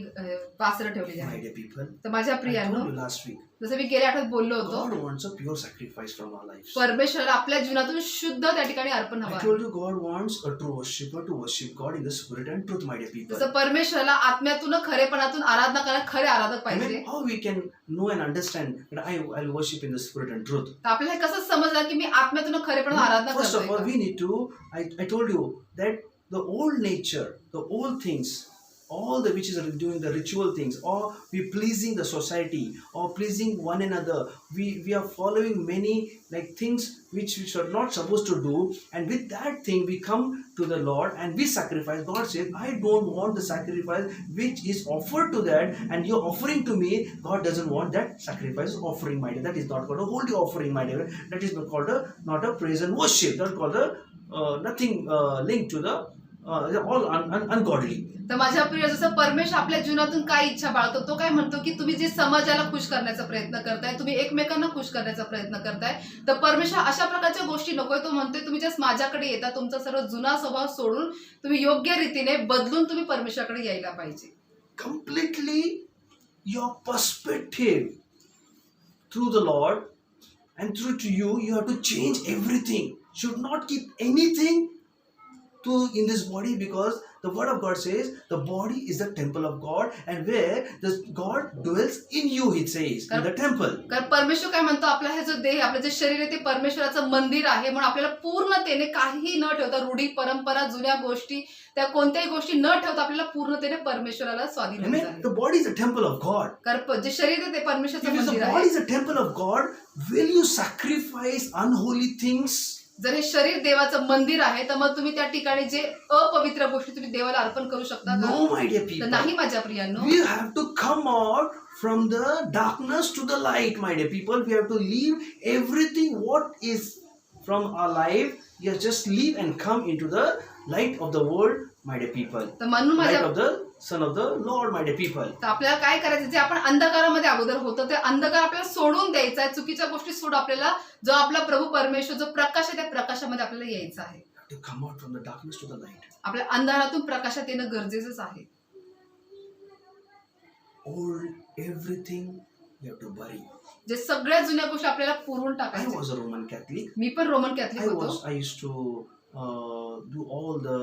वासरं ठेवलेली My आहेत. dear people, तर माझ्या I प्रियांनो, told you last week, जसं मी गेल्या आठवड्यात बोललो होतो, God wants a pure sacrifice from our lives. परमेश्वराला आपल्या जीवनातून शुद्ध त्या ठिकाणी अर्पण हवं I आहे. told you God wants a true worshipper to worship God in the spirit and truth, my dear people. जसं परमेश्वराला आत्म्यातून खरेपणातून आराधना करणारे खरे आराधक I mean, पाहिजे. how we can know and understand that I'll worship in the spirit and truth. तर आपल्याला हे कसं समजणार की मी आत्म्यातून खरेपणातून आराधना First of all, करतोय we need to, I told you that the old nature, the old things, all the which is doing the ritual things, or we pleasing the society, or pleasing one another, we are following many like things which we are not supposed to do, and with that thing we come to the Lord and we sacrifice. God says, I don't want the sacrifice which is offered to that, and you're offering to me. God doesn't want that sacrifice offering, my dear. That is not called a holy offering, my dear. That is not called not a praise and worship. That's called a nothing linked to the they're all ungodly. तर माझ्या प्रिय, जसं परमेश्वर आपल्या जीवनातून काय इच्छा बाळगतो, तो काय म्हणतो की तुम्ही जे समाजाला खुश करण्याचा प्रयत्न करताय, तुम्ही एकमेकांना खुश करण्याचा प्रयत्न करताय, तर परमेश्वर अशा प्रकारच्या गोष्टी नकोय. तो म्हणतोय तुम्ही जस्ट माझ्याकडे येता, तुमचा सर्व जुना स्वभाव सोडून तुम्ही योग्य रीतीने बदलून तुम्ही परमेश्वराकडे यायला पाहिजे. Completely your perspective through the Lord and through to you have to change everything. Should not keep anything to in this body, because the word of God says the body is the temple of God, and where the God dwells in you, it says in the temple. कारण परमेश्वर काय म्हणतो, आपला हे जो देह, आपलं जे शरीर आहे ते परमेश्वराचं मंदिर आहे. म्हणून आपल्याला पूर्णतेने काहीही न ठेवता, रूढी परंपरा जुन्या गोष्टी त्या कोणत्याही गोष्टी न ठेवता आपल्याला पूर्णतेने परमेश्वराला स्वाधीन Amen. आहे. The body is a temple of God. कारण जे शरीर आहे ते परमेश्वराचं If the मंदिर body आहे. is a temple of God, will you sacrifice unholy things? जर हे शरीर देवाचं मंदिर आहे, तर मग तुम्ही त्या ठिकाणी जे अपवित्र गोष्टी तुम्ही देवाला अर्पण करू शकता का? No, my dear तर people. नाही माझ्या प्रियांनो. We have to come out from the darkness to the light, my dear people. We have to leave everything what is from our life. Yes, just leave and come into the light of the world, my dear people. तर म्हणून Light माझ्या of the Son of the Lord, my dear people. तर आपल्याला काय करायचं, जे आपण अंधकारामध्ये अगोदर होतो ते अंधकार आपल्याला सोडून द्यायचा आहे. चुकीच्या गोष्टी सोडून आपल्याला जो आपला प्रभू परमेश्वर जो प्रकाश आहे त्या प्रकाशामध्ये आपल्याला यायचं आहे. We have to come out from the darkness to the light. आपल्या अंधारातून प्रकाशात येणं गरजेचंच आहे. Old everything we have to bury. जे सगळ्या जुन्या गोष्टी आपल्याला पुरून I टाकायच्या. was a Roman Catholic. मी पण रोमन कॅथलिक होतो. I used to do all the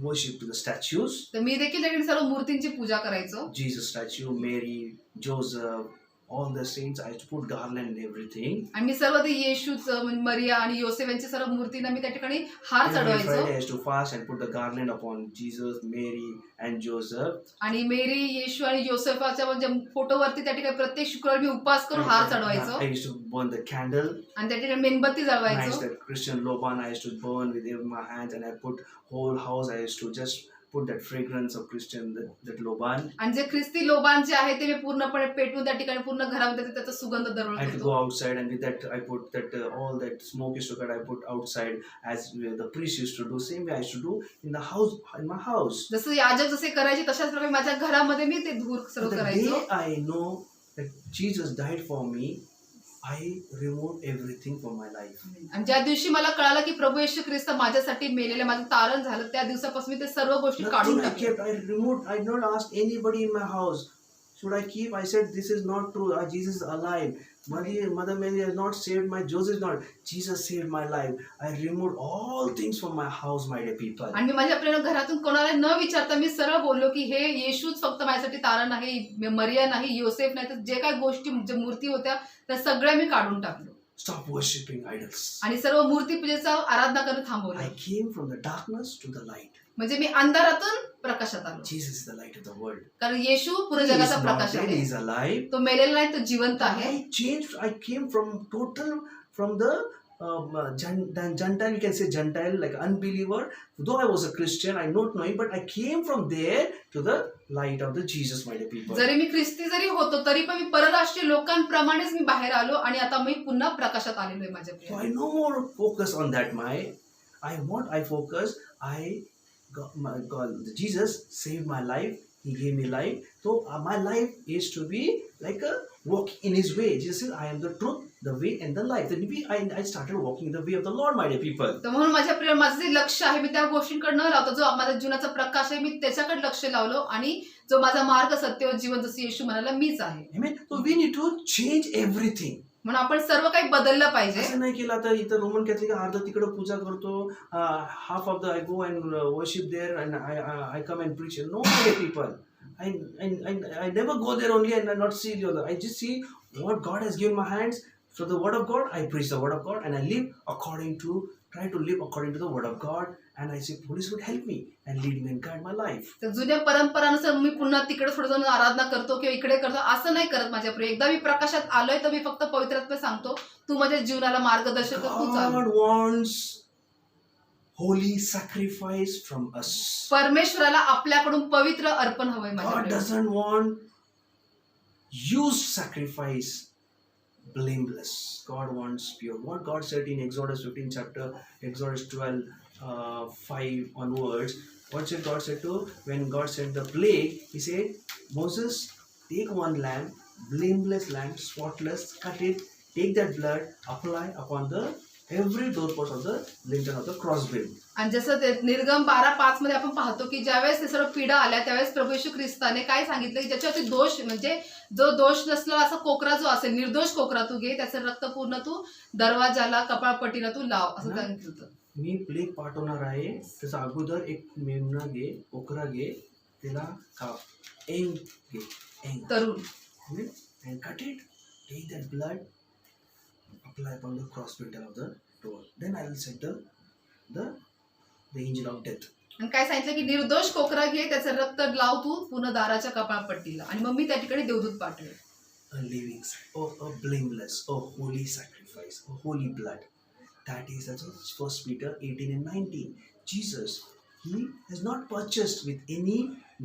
worship to the statues. तर मी देखील त्या ठिकाणी सर्व मूर्तींची पूजा करायचो. Jesus statue, Mary, Joseph, all the saints. I used to put garland and everything. आणि मी सर्व ते येशूचं, मरिया आणि योसेफ यांची सर्व मूर्तींना मी त्या ठिकाणी हार Every चढवायचो. Friday I used to fast and put the garland upon Jesus, Mary, and Joseph. आणि मेरी, येशू आणि योसेफाच्या म्हणजे फोटोवरती त्या ठिकाणी प्रत्येक शुक्रवारी मी उपवास करून हार चढवायचो. I used to burn the candle. आणि त्या ठिकाणी मेणबत्ती Nice जळवायचो. that Christian Loban I used to burn with my hands, and I put whole house. I used to just put that fragrance of Christian that Loban. आणि जे ख्रिस्ती लोबान जे आहे ते मी पूर्णपणे पेटवून त्या ठिकाणी पूर्ण घरामध्ये त्याचा सुगंध I had to दरवळत go होतो. outside, and with that I put that all that smoke used to get I put outside, as the priest used to do. Same way I used to do in the house, in my house. जसं याजक जसे करायचे तशाच प्रकारे माझ्या घरामध्ये मी ते धूर सर्व But the करायचो. day I know that Jesus died for me, I removed everything from my life. आणि ज्या दिवशी मला कळालं की प्रभू येशू ख्रिस्त माझ्यासाठी मेलेले, माझं तारण झालं, त्या दिवसापासून मी ते सर्व गोष्टी काढून Nothing I टाकल्या. kept. I removed. I did not ask anybody in my house. Should I keep? I said this is not true. Jesus is alive. Mother Mary has not saved my. Joseph is not. Jesus saved my life. I removed all things from my house, my dear people. आणि मी माझ्या प्रेम घरातून कोणाला न विचारता मी सरळ बोललो की हे येशूच फक्त माझ्यासाठी तारण आहे, मरिया नाही, योसेफ नाही. तर जे काही गोष्टी जे मूर्ती होत्या त्या सगळ्या मी काढून टाकलो Stop worshipping idols. आणि सर्व मूर्ती पूजेचा आराधना करून I थांबवलं. came from the darkness to the light. म्हणजे मी अंधारातून प्रकाशात आलो. Jesus is the light of the world. कारण येशू पूर्ण He is जगाचा not प्रकाश dead. He आहे. is alive. तो मेलेला नाही, तो जिवंत आहे. I changed. I came from the Gentile. You can say Gentile, like unbeliever. Though I was a Christian, I not knowing, but I came from there to the light of the Jesus, my dear people. जरी मी ख्रिस्ती जरी होतो तरी पण मी परराष्ट्रीय लोकांप्रमाणेच मी बाहेर आलो आणि आता मी पुन्हा प्रकाशात आलेलो आहे माझ्या So प्रिय. I no more focus on that. I focus. God, Jesus saved my life. He gave me life. So my life is to be like a walk in His way. Jesus says, "I am the truth, the way, and the life." Then I started walking in the way of the Lord, my dear people. तर म्हणून माझ्या प्रिय, माझं जे लक्ष आहे मी त्या गोष्टींकडे न लावता जो माझ्या जीवनाचा प्रकाश आहे मी त्याच्याकडे लक्ष लावलो आणि जो माझा मार्ग सत्य व जीवन जसं येशू म्हणाला मीच आहे. Amen. So we need to change everything. म्हणून आपण सर्व काही बदललं पाहिजे. असं नाही केलं तर इथं रोमन कॅथलिक अर्ध तिकडे पूजा करतो, half of the I go and worship there and I come and preach. No my people, I never go there only and I not see the other. I just see what God has given my hands. So the word of God, I preach the word of God, and I try to live according to the word of God. And I say, Holy Spirit, help me and lead me and guide my life. तर जुन्या परंपरानुसार मी पुन्हा तिकडे थोडं जाऊन आराधना करतो किंवा इकडे करतो असं नाही करत माझ्या प्रिय. एकदा मी प्रकाशात आलोय तर मी फक्त पवित्रात्म्यात सांगतो तू माझ्या जीवनाला मार्गदर्शन कर, तू चाल. God wants holy sacrifice from us. परमेश्वराला आपल्याकडून पवित्र अर्पण हवंय माझ्या God प्रिय. doesn't want used sacrifice, blameless. God wants pure. What God said in Exodus 15 chapter, Exodus 12, 5 onwards, what said God said to, when God said the plague, he said, Moses, take one lamb, blameless lamb, spotless, cut it, take that blood, apply upon the every doorpost of the lintel of the crossbeam. आणि जसं ते निर्गम 12:5 मध्ये आपण पाहतो की ज्यावेळेस ते सर्व पीडा आल्या त्यावेळेस प्रभू येशू ख्रिस्ताने काय सांगितलं की ज्याच्यावरती दोष म्हणजे जो दोष नसलेला असा कोकरा जो असेल निर्दोष कोकरा तू घे, त्याचं रक्त पूर्ण तू दरवाजाला कपाळपट्टीला तू लाव असं सांगितलं होतं. मी प्लेग पाठवणार आहे, त्याचा अगोदर एक मेमना घे, कोकरा घे, त्याला काप, एंग घे, एंग तरुण and cut it, take that blood, apply upon the cross lintel of the door. Then I will set the angel of death. आणि काय सांगितलं की निर्दोष कोकरा घे, त्याचं रक्त लाव तू पूर्ण दाराच्या कपाळपट्टीला, आणि मग मी त्या ठिकाणी देवदूत पाठवेल. A living, a blameless, a holy sacrifice, a holy blood. That is, that's 1 Peter 18 and 19. Jesus, he has not purchased with any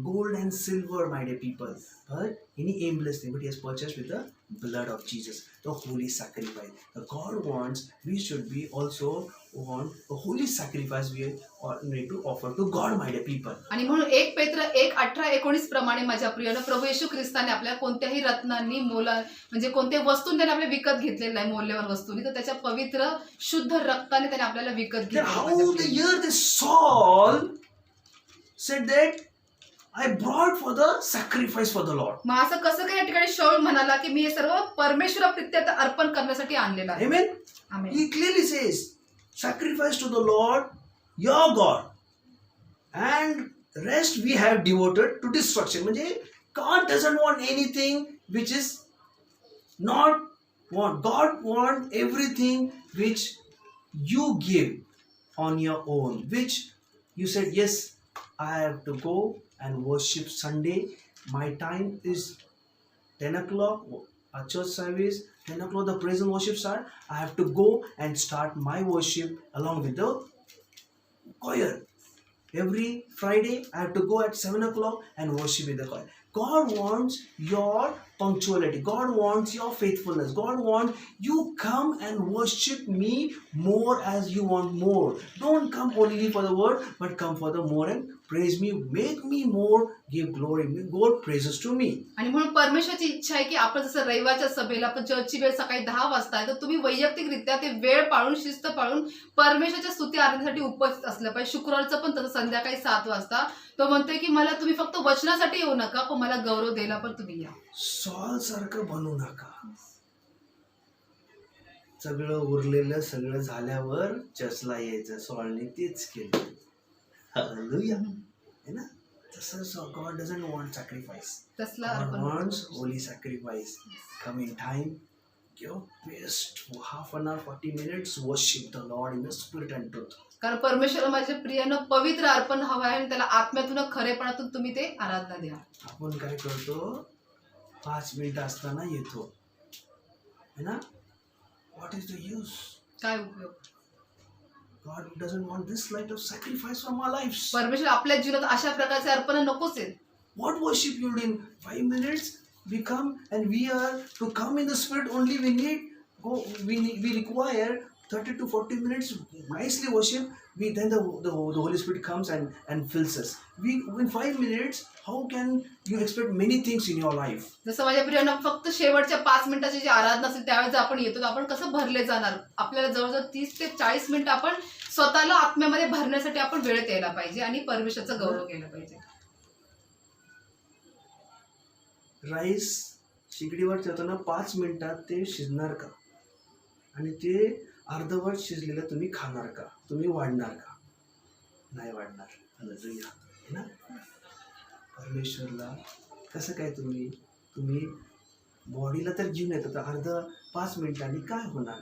gold and silver, my dear people, but any aimless thing, but he has purchased with the blood of Jesus, the holy sacrifice. The God wants, we should be also want a holy sacrifice we need to offer to God, my dear people. आणि म्हणून 1 पेत्र 1:18-19 प्रमाणे माझ्या प्रियानं प्रभू येशू ख्रिस्ताने आपल्याला कोणत्याही रत्नांनी म्हणजे कोणत्याही वस्तून त्याने आपल्याला विकत घेतलेलं नाही, मौल्यवान वस्तूंनी, तर त्याच्या पवित्र शुद्ध रक्ताने त्याने आपल्याला विकत Then how घेतलं. the year this Saul said that I brought for the sacrifice for the Lord. मग असं कसं काय या ठिकाणी शाऊल म्हणाला की मी हे सर्व परमेश्वराप्रित्यर्थ अर्पण करण्यासाठी आणलेलं आहे. Amen. Amen. He clearly says, sacrifice to the Lord, your God, and rest we have devoted to destruction. म्हणजे God doesn't want anything which is not want. God want everything which you give on your own, which you said, yes, I have to go and worship Sunday. My time is 10 o'clock, a church service, 10 o'clock the praise and worship start. I have to go and start my worship along with the choir. Every Friday I have to go at 7 o'clock and worship with the choir. God wants your punctuality. God wants your faithfulness. God wants you come and worship me more as you want more. Don't come only for the word, but come for the more and praise me. Make me more. Give glory. God praises to me. आणि म्हणून परमेश्वराची इच्छा आहे की आपण जसं रविवारच्या सभेला आपण चर्चची वेळ सकाळी 10 वाजता आहे, तर तुम्ही वैयक्तिकरित्या ते वेळ पाळून शिस्त पाळून परमेश्वराच्या स्तुती आराधनेसाठी उपस्थित असलं पाहिजे. शुक्रवारचं पण तसं संध्याकाळी 7 वाजता. तो म्हणतोय की मला तुम्ही फक्त वचनासाठी येऊ नका, पण मला गौरव द्यायला पण तुम्ही या. सॉल सारखं बनू नका. सगळं उरलेलं सगळं झाल्यावर चर्चला यायचं. सॉलने तेच केलं. हालेलुया. है ना? तसं God doesn't want sacrifice. तसला God अर्पण wants holy sacrifice. Come in time, give best half an hour, 40 minutes, worship the Lord in the spirit and truth. कारण परमेश्वर माझ्या प्रियानं पवित्र अर्पण हवं आहे आणि त्याला आत्म्यातून खरेपणातून तुम्ही ते आराधना द्या. आपण काय करतो, 5 मिनिटं असताना येतो, है ना? What is the use? काय उपयोग? God doesn't want this light of sacrifice from our lives. परमेश्वर आपल्या जीवनात अशा प्रकारचे अर्पण नकोच आहेत. What worship you in 5 minutes? We come and we are to come in the spirit only. We require 30 to 40 minutes nicely worship. Then the Holy Spirit comes and fills us. In 5 minutes, how can you expect many things in your life? जसं माझ्या प्रियानं फक्त शेवटच्या 5 मिनिटाची जी आराधना असेल त्यावेळेस आपण येतो, तर आपण कसं भरले जाणार? आपल्याला जवळजवळ 30 ते 40 मिनिटं आपण स्वतःला आत्म्यामध्ये भरण्यासाठी आपण वेळ द्यायला पाहिजे आणि परमेश्वराचा गौरव केला पाहिजे. राईस शिगडीवर ठेवताना 5 मिनिटात ते शिजणार का? आणि ते अर्धवट शिजलेलं तुम्ही खाणार का? तुम्ही वाढणार का? नाही वाढणार. हालेलुया. है ना? परमेश्वरला कसं काय तुम्ही बॉडीला तर जीवन येतं, तर अर्ध 5 मिनिटांनी काय होणार?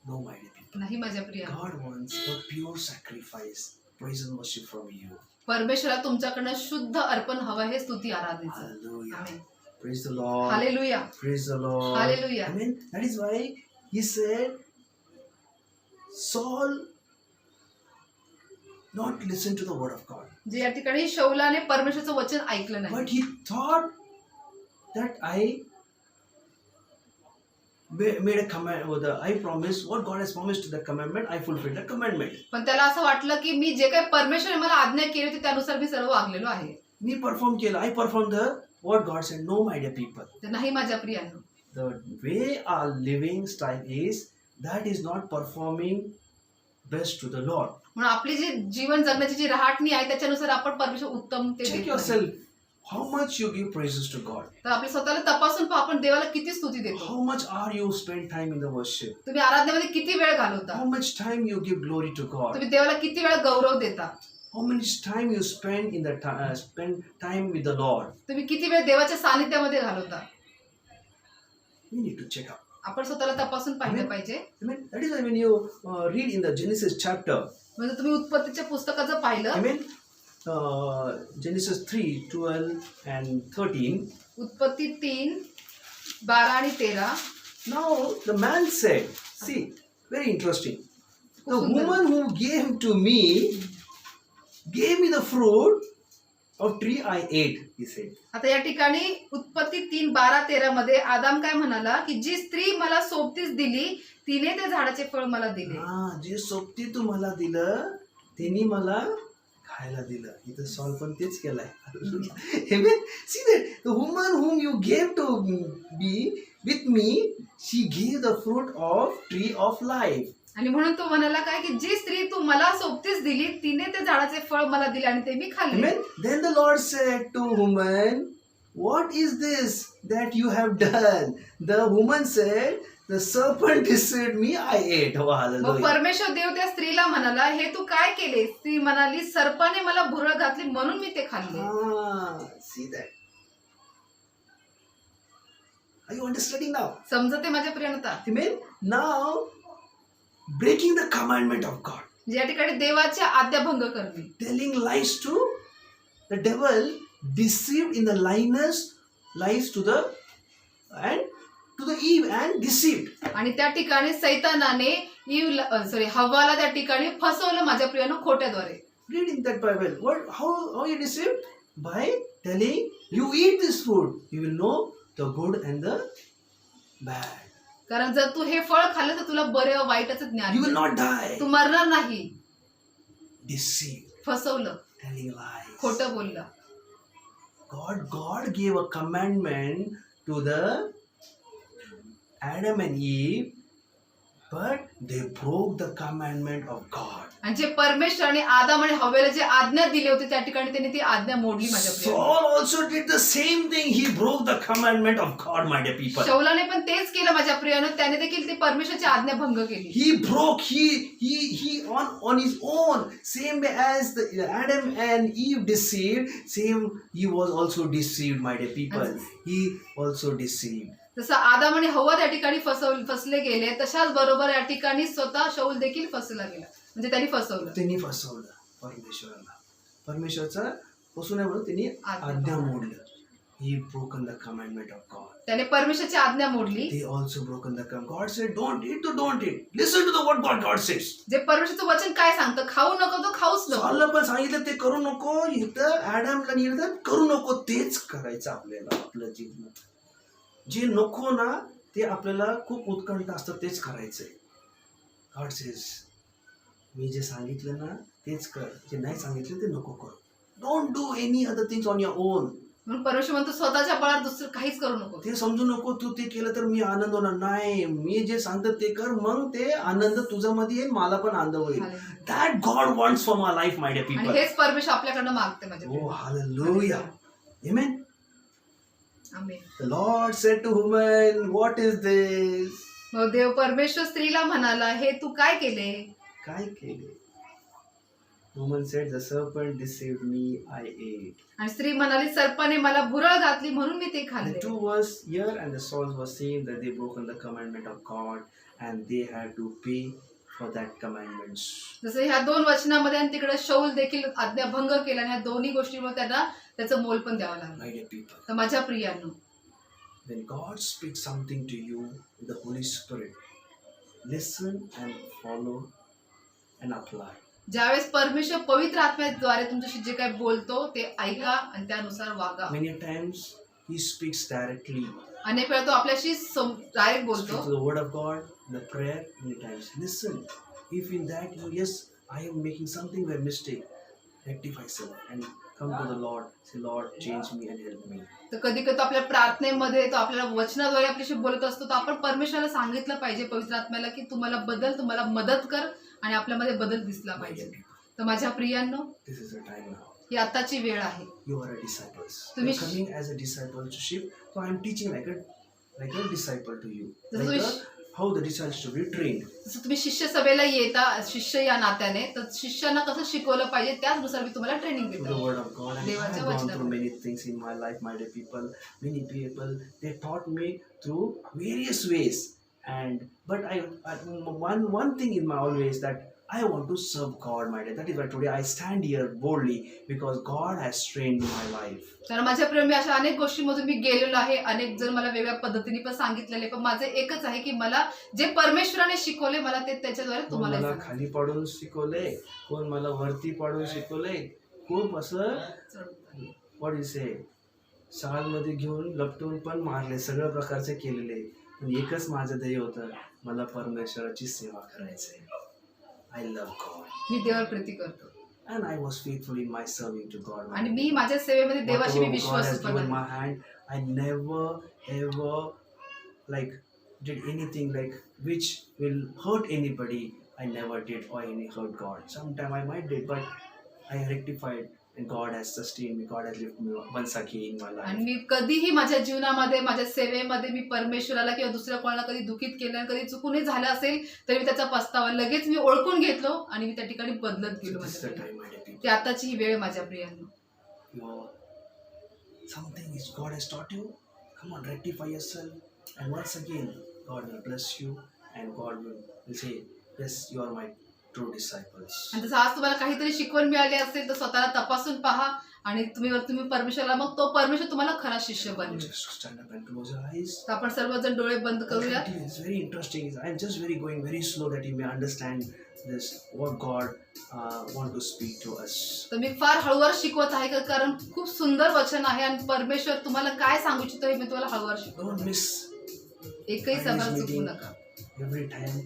No my dear. नाही माझ्या Priya. God wants a pure sacrifice, praise and worship from you. परमेश्वरा तुमच्याकडनं शुद्ध अर्पण हवं हे स्तुती आराधनेचं. Hallelujah. Amen. Praise the Lord. Hallelujah. Praise the Lord. Hallelujah. Amen. That is why he said, Saul not listen to the word of God. जे या ठिकाणी शौलाने परमेश्वराचं वचन ऐकलं नाही. But he thought that I made a command with the I promised what God has promised to the commandment, I fulfilled the commandment. पण त्याला असं वाटलं की मी जे काही परमेश्वराने मला आज्ञा केली होती त्यानुसार मी सर्व वागलेलो आहे. मी परफॉर्म केलं. I performed the what God said. No, my dear people. तर नाही माझ्या प्रियांनो, The way our living style is, that is not performing best to the Lord. म्हणून आपली जी जीवन जगण्याची जी राहटणी आहे त्याच्यानुसार आपण परमेश्वर उत्तम ते Check देत नाही. yourself. How much you give praises to God? तर आपल्या स्वतःला तपासून पहा आपण देवाला किती स्तुती देतो. How much are you spend time in the worship? तुम्ही आराधनेमध्ये किती वेळ घालवता. How much time you give glory to God? तुम्ही देवाला किती वेळ गौरव देता. How much time you spend in the spend time with the Lord? तुम्ही किती वेळ देवाच्या सानिध्यामध्ये घालवता. We need to check up. आपण स्वतःला तपासून पाहिलं पाहिजे. Amen. That is why when you read in the Genesis chapter, म्हणजे तुम्ही उत्पत्तीच्या पुस्तकाचं पाहिलं. Amen. Genesis 3:12 and 13. उत्पत्ती 3, 12 आणि 13. Now the man said, see, very interesting. The woman who gave to me gave me the fruit of tree I ate, he said. आता या ठिकाणी उत्पत्ती 3, 12, 13 मध्ये आदाम काय म्हणाला की जी स्त्री मला सोबतीच दिली तिने त्या झाडाचे फळ मला दिले. जे सोबती तू मला दिलं त्यांनी मला खायला दिलं. इथं सॉल्व पण तेच केलंय. Amen. See that the woman whom you gave to be with me, she gave the fruit of tree of life. आणि म्हणून तो म्हणाला काय की जी स्त्री तू मला सोबतीच दिली तिने त्या झाडाचे फळ मला दिले आणि ते मी खाल्ले. Amen. Then the Lord said to woman, what is this that you have done? The woman said, the serpent deceived me, I ate. Oh, मग hallelujah. परमेश्वर देव त्या स्त्रीला म्हणाला हे तू काय केले. स्त्री म्हणाली सर्पाने मला भुरळ घातली म्हणून मी ते खाल्ले. See that. Are you understanding now? समजते माझ्या प्रियनता. Amen. Now, breaking the commandment of God, या ठिकाणी देवाच्या आज्ञाभंग करणे. telling lies to the devil, deceived in the lies to the and to the Eve and deceived. आणि त्या ठिकाणी सैतानाने हव्वाला त्या ठिकाणी फसवलं माझ्या प्रियानं खोट्याद्वारे. Read in that Bible. How you deceived? By telling you eat this food, you will know the good and the bad. कारण जर तू हे फळ खाल्लं तर तुला बरे व वाईटाचं ज्ञान You will मिळेल. not die. तू मरणार नाही. Deceived, फसवलं, telling lies. खोटं बोललं. God gave a commandment to the Adam and Eve, but they broke the commandment of God. आणि जे परमेश्वराने आदाम आणि हव्वेला जे आज्ञा दिली होती त्या ठिकाणी त्यांनी ती आज्ञा मोडली माझ्या प्रियानं. Saul also did the same thing. He broke the commandment of God, my dear people. शौलाने पण तेच केलं माझ्या प्रियानं. त्याने देखील ती परमेश्वराची आज्ञा भंग केली. He broke. He on his own. Same way as the Adam and Eve deceived. Same he was also deceived, my dear people. He also deceived. जसं आदाम आणि हव्वा त्या ठिकाणी फसले गेले तशाच बरोबर या ठिकाणी स्वतः शौल देखील फसला गेला. म्हणजे त्यांनी फसवलं. त्यांनी फसवलं परमेश्वराला. परमेश्वराचा फसवू नये म्हणून त्यांनी आज्ञा मोडलं. He broken the commandment of God. त्याने परमेश्वराची आज्ञा मोडली. They also broken the commandment. God said, "Don't eat, so don't eat." Listen to the what God says. जे परमेश्वराचं वचन काय सांगतं खाऊ नको तो खाऊच नको. सॉलला पण सांगितलं ते करू नको. इथं ऍडमला निघतं करू नको. तेच करायचं आपल्याला आपलं जीवनात. जे नको ना ते आपल्याला खूप उत्कंठ असतं तेच करायचंय. गॉड सेज मी जे सांगितलं ना तेच कर. जे नाही सांगितलं ते नको करू. Don't do any other things on your on. म्हणून परमेश्वर म्हणतो स्वतःच्या बळावर दुसरं काहीच करू नको. ते समजू नको तू ते केलं तर मी आनंद होणार नाही. मी जे सांगतो ते कर मग ते आनंद तुझ्यामध्ये येईल मला पण आनंद होईल. That God wants for my life, my dear आणि पीपल. हेच परमेश्वर आपल्याकडनं मागते माझ्या Oh, hallelujah. Amen. Amen. The Lord said to woman, what is this? मग देव परमेश्वर स्त्रीला म्हणाला हे तू काय केले. काय केले? Woman said, the serpent deceived me, I ate. आणि स्त्री म्हणाली सर्पाने मला भुरळ घातली म्हणून मी ते The खाल्ले. two was here and the souls were saying that they broken the commandment of God and they had to pay for that commandments. जसं ह्या दोन वचनामध्ये आणि तिकडे शौल देखील आज्ञाभंग केला आणि ह्या दोन्ही गोष्टीमुळे त्यांना त्याचं मोल पण द्यावं लागलं. My dear people, तर माझ्या प्रियांनो when God speaks something to you with the Holy Spirit, listen and follow and apply. ज्यावेळेस परमेश्वर पवित्र आत्म्याद्वारे तुमच्याशी जे काही बोलतो ते ऐका आणि त्यानुसार वागा. Many times He speaks directly अनेक वेळा तो आपल्याशी डायरेक्ट Speak बोलतो. to the word of God, the prayer, many times. Listen. If in that you, yes, I am making something by mistake, rectify self and come to the Lord. Say, Lord, change me and help me. तर कधी कधी आपल्या प्रार्थनेमध्ये तो आपल्याला वचनाद्वारे आपल्याशी बोलत असतो, तर आपण परमेश्वराला सांगितलं पाहिजे पवित्र आत्म्याला की तुम्हाला तुम्हाला मदत कर आणि आपल्यामध्ये बदल दिसला My पाहिजे. dear people, तर माझ्या प्रियांनो, this is the time now. ही आताची वेळ आहे. You are a disciples. You तुम्ही- are coming as a discipleship. So I am teaching like a disciple to you. जसं Like तुम्ही- how the disciples should be trained. जसं तुम्ही शिष्य सभेला येता, शिष्य या नात्याने, तर शिष्यांना कसं शिकवलं पाहिजे त्याचनुसार मी तुम्हाला ट्रेनिंग Through the देतो. word of God. And I देवाच्या have gone वचनात. through many things in my life, my dear people. Many people, they taught me through various ways. But one thing in my always that I want to serve God, my dear. That is why today I stand here boldly because God has trained my life. तर माझ्या प्रेमी अशा अनेक गोष्टींमधून मी गेलेलो आहे. अनेक जण मला वेगळ्या पद्धतीने पण सांगितलेले, पण माझं एकच आहे की मला जे परमेश्वराने शिकवले मला ते त्याच्याद्वारे कोण तुम्हाला मला सांगायचं. खाली पाडून शिकवले, कोण मला वरती पाडून शिकवले, खूप असं व्हॉट यू से शाळांमध्ये घेऊन लपटून पण मारले, सगळ्या प्रकारचे केलेले. पण एकच माझं ध्येय होतं, मला परमेश्वराची सेवा करायची. आय लव्ह गॉड मी देवावर प्रीती करतो and I was faithful in my serving to God. आणि मी माझ्या सेवेमध्ये देवाशी मी Whatever God Vishwas has given my करतो. hand, I never ever like did anything like which will hurt anybody. I never did or any hurt God. Sometime I might did, but I rectified and God has sustained me. God has lifted me once again in my life. आणि मी कधीही माझ्या जीवनामध्ये माझ्या सेवेमध्ये मी परमेश्वराला किंवा दुसऱ्या कोणाला कधी दुखीत केलं, कधी चुकूनही झालं असेल तरी मी त्याचा पस्तावा लगेच मी ओळखून घेतलो आणि मी त्या ठिकाणी बदलत So गेलो. this is the माझ्या time, my dear people. ती आताची ही वेळ माझ्या प्रियांनो. Something is God has taught you. Come on, rectify yourself, and once again, God will bless you, and God will say, "Yes, you are my true disciples." आणि तसं आज तुम्हाला काहीतरी शिकवण मिळाली असेल तर स्वतःला तपासून पहा आणि तुम्ही परमेश्वराला, मग तो परमेश्वर तुम्हाला खरा शिष्य बनवेल. Just stand up and close your eyes. तर आपण सर्वजण डोळे बंद करूया. It's very interesting. I'm just going very slow that you may understand this what God want to speak to us. तर मी फार हळूवार शिकवत आहे कारण खूप सुंदर वचन आहे आणि परमेश्वर तुम्हाला काय सांगू इच्छितो हे मी तुम्हाला हळूवार शिकवतो. Don't miss एकही सभा चुकवू नका. every time.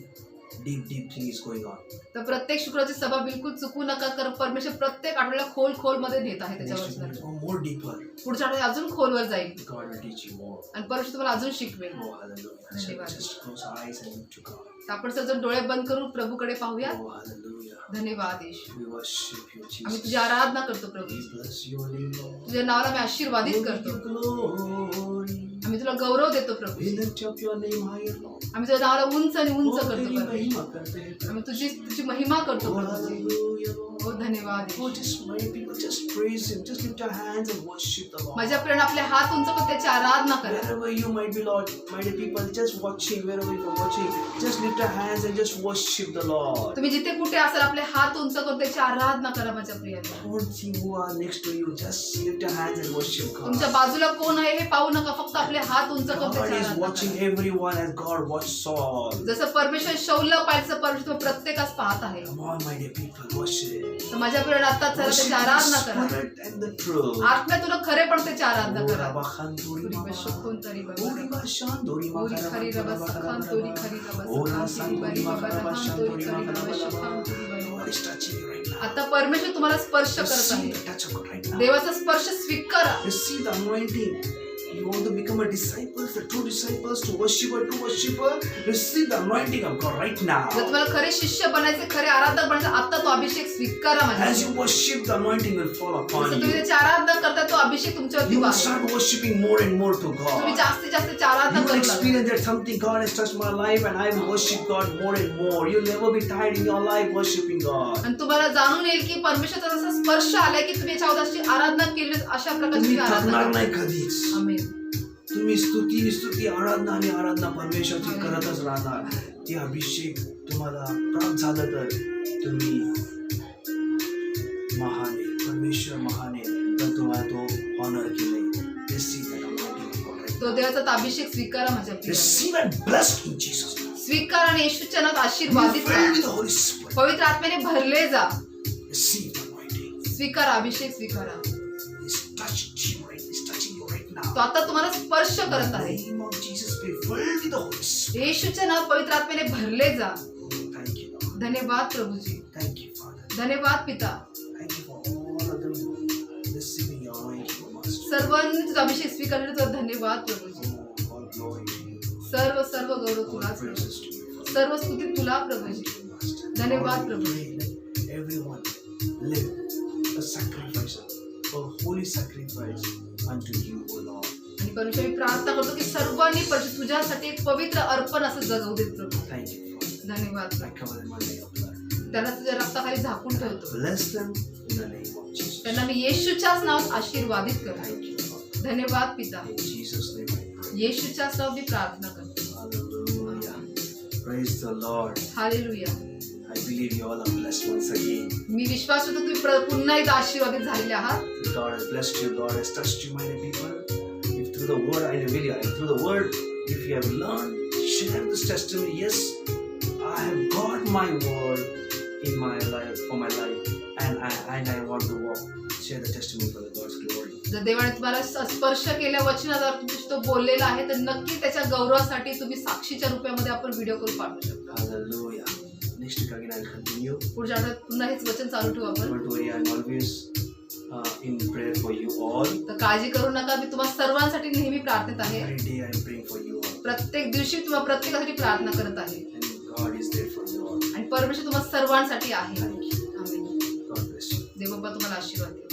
Deep thing is going on. तर प्रत्येक शुक्रवारची सभा बिलकुल चुकू नका कारण परमेश्वर प्रत्येक आठवड्याला खोल मध्ये देत आहे त्याच्या Next week वचनात. we'll go more deeper. पुढच्या आठवड्यात अजून खोलवर जाईल God will teach you more. आणि परमेश्वर तुम्हाला अजून शिकवेल. Oh, hallelujah. So just close our eyes and look to God. तर आपण सर्वजण डोळे बंद करून प्रभूकडे पाहूया. Oh, hallelujah. धन्यवाद येशू. We worship you, आम्ही Jesus. तुझी आराधना करतो प्रभू. We bless your name, Lord. तुझ्या नावाला मी आशीर्वादित We give करतो. you glory. आम्ही तुला गौरव देतो प्रभू. We lift up your name higher, Lord. आम्ही तुझ्या नावाला उंच आणि उंच Oh, करतो तेरी प्रभू. महिमा करते हैं. आम्ही तुझी महिमा करतो Oh, प्रभू. hallelujah, Lord. हो धन्यवाद Oh, Yeshu. just many people just praise Him. Just lift your hands and worship the Lord. माझ्या प्रेरण आपले हात उंच करून त्याची आराधना करा. Wherever you might be, Lord, my dear people, just watching, wherever you are watching, just lift your hands and just worship the Lord. तुम्ही जिथे कुठे असाल आपले हात उंच करून त्याची आराधना करा माझ्या प्रियांनो. Don't see who are next to you. Just lift your hands and worship God. तुमच्या बाजूला कोण आहे हे पाहू नका, फक्त आपले हात उंच करून God त्याची is आराधना watching करा. everyone as God watched Saul. जसं परमेश्वर शौलला पाहिजे तसं परमेश्वर प्रत्येकास पाहत आहे. Come on, my dear people, worship. तर माझ्या प्रिय आता चला त्याची Worship आराधना the करा. Spirit and the truth. आत्म्या तुला खरे पण त्याची आराधना Oh, करा. Rabba Khan, Dori तुरी Mama. बशकुन तरी Dori बाबा. Bashan, Dori ओरी Mama, खरी Rabba, रबा Rabba, सखान Rabba, तोरी Rabba. खरी रबा Oh, सखान Rasan, तोरी Dori बारी Mama, बाबा Rabba, रहान Shan, तोरी Dori खरी Mama, रबा Rabba, सखान Rabba. तोरी बारी. God is touching you right now. आता परमेश्वर तुम्हाला स्पर्श करत Receive आहे. the touch of God right now. देवाचा स्पर्श स्वीकारा. Receive the anointing. You want to become a disciple, the true disciples, to worshiper. Receive the anointing of God right now. जर तुम्हाला खरे शिष्य बनायचे, खरे आराधक बनायचे, आता तो अभिषेक स्वीकारा माझ्या. As you worship, the anointing will fall जसं upon तुम्ही you. त्याची आराधना करता तो अभिषेक तुमच्यावरती You will वाढेल. start worshiping more and more to तुम्ही God. जास्तीत जास्त त्याची आराधना You will करू लागता. experience that something God has touched my life and I will worship God more and more. You'll never be tired in your life worshiping God. आणि तुम्हाला जाणून येईल की परमेश्वराचा जसा स्पर्श आलाय की तुम्ही याच्या अगोदरची आराधना केली, अशा प्रकारची तुम्ही आराधना थकणार करा. नाही कधीच. आमेन. तुम्ही स्तुती आराधना आणि आराधना परमेश्वरची करतच राहणार. ते अभिषेक तुम्हाला प्राप्त झालं तर तुम्ही महान आहे, परमेश्वर महान आहे, तर तुम्हाला तो ऑनर केलंय. Receive that anointing of God right तो now. देवाचा अभिषेक स्वीकारा माझ्या प्रिय. Receive and blessed in Jesus' name. स्वीकार आणि येशूच्या नावात Be आशीर्वादित filled with व्हा. the Holy Spirit. पवित्र आत्म्याने भरले जा. Receive the anointing. स्वीकारा, अभिषेक स्वीकारा. It's touching you right now. now. तो आता तुम्हाला स्पर्श In करत the आहे. name of Jesus, be filled with the Holy Spirit. येशूच्या नाव पवित्र आत्म्याने भरले जा. Thank you, Lord. धन्यवाद प्रभूजी. Thank you, Father. धन्यवाद पिता. Thank you for all of them receiving your anointing, O Master. सर्वांनी तुझा अभिषेक स्वीकारले तुझा धन्यवाद Prabhuji. Oh, all glory to you. सर्व गौरव All तुलाच प्रभू. praises to you, Father. सर्व स्तुती तुला प्रभूजी. Master. धन्यवाद Lord, we Prabhu. pray let everyone live a sacrifice, a holy sacrifice unto you, O Lord. आणि परमेश्वर मी प्रार्थना करतो की सर्वांनी तुझ्यासाठी एक पवित्र अर्पण असं जगवू देत प्रभू. Thank you, Father. धन्यवाद I cover them under your blood. त्याला तुझ्या रक्ताखाली झाकून ठेवतो. Bless them in the name of Jesus. त्यांना मी येशूच्याच नावात आशीर्वादित करतो. Thank you, Father. धन्यवाद पिता. In Jesus' name I pray. येशूच्याच नावात मी प्रार्थना करतो. Hallelujah. Praise the Lord. Hallelujah. I believe you all are blessed once again. मी विश्वास करतो तुम्ही पुन्हा एकदा आशीर्वादित झालेले आहात. God has blessed you. God has touched you, my people. If through the word I reveal you, through the word, if you have learned, share this testimony. Yes, I have got my word in my life, for my life, and I want to walk. Share the testimony for the God's glory. जर देवाने तुम्हाला स्पर्श केल्या वचनाद्वारे तुमच्याशी तो बोललेला आहे तर नक्की त्याच्या गौरवासाठी तुम्ही साक्षीच्या रूपामध्ये आपण व्हिडिओ कॉल पाठवू शकता. Hallelujah. Next week again I'll continue. पुढच्या आठवड्यात पुन्हा हेच वचन चालू ठेवू आपण. Don't worry, I'm always in prayer for you all. तर काळजी करू नका, मी तुम्हाला सर्वांसाठी नेहमी प्रार्थित आहे. Every day I'm praying for you all. प्रत्येक दिवशी तुम्हाला प्रत्येकासाठी प्रार्थना करत आहे And God is there for you all. आणि परमेश्वर तुम्हाला सर्वांसाठी आहे. Thank you. Amen. God bless you. देव बाबा तुम्हाला आशीर्वाद देव.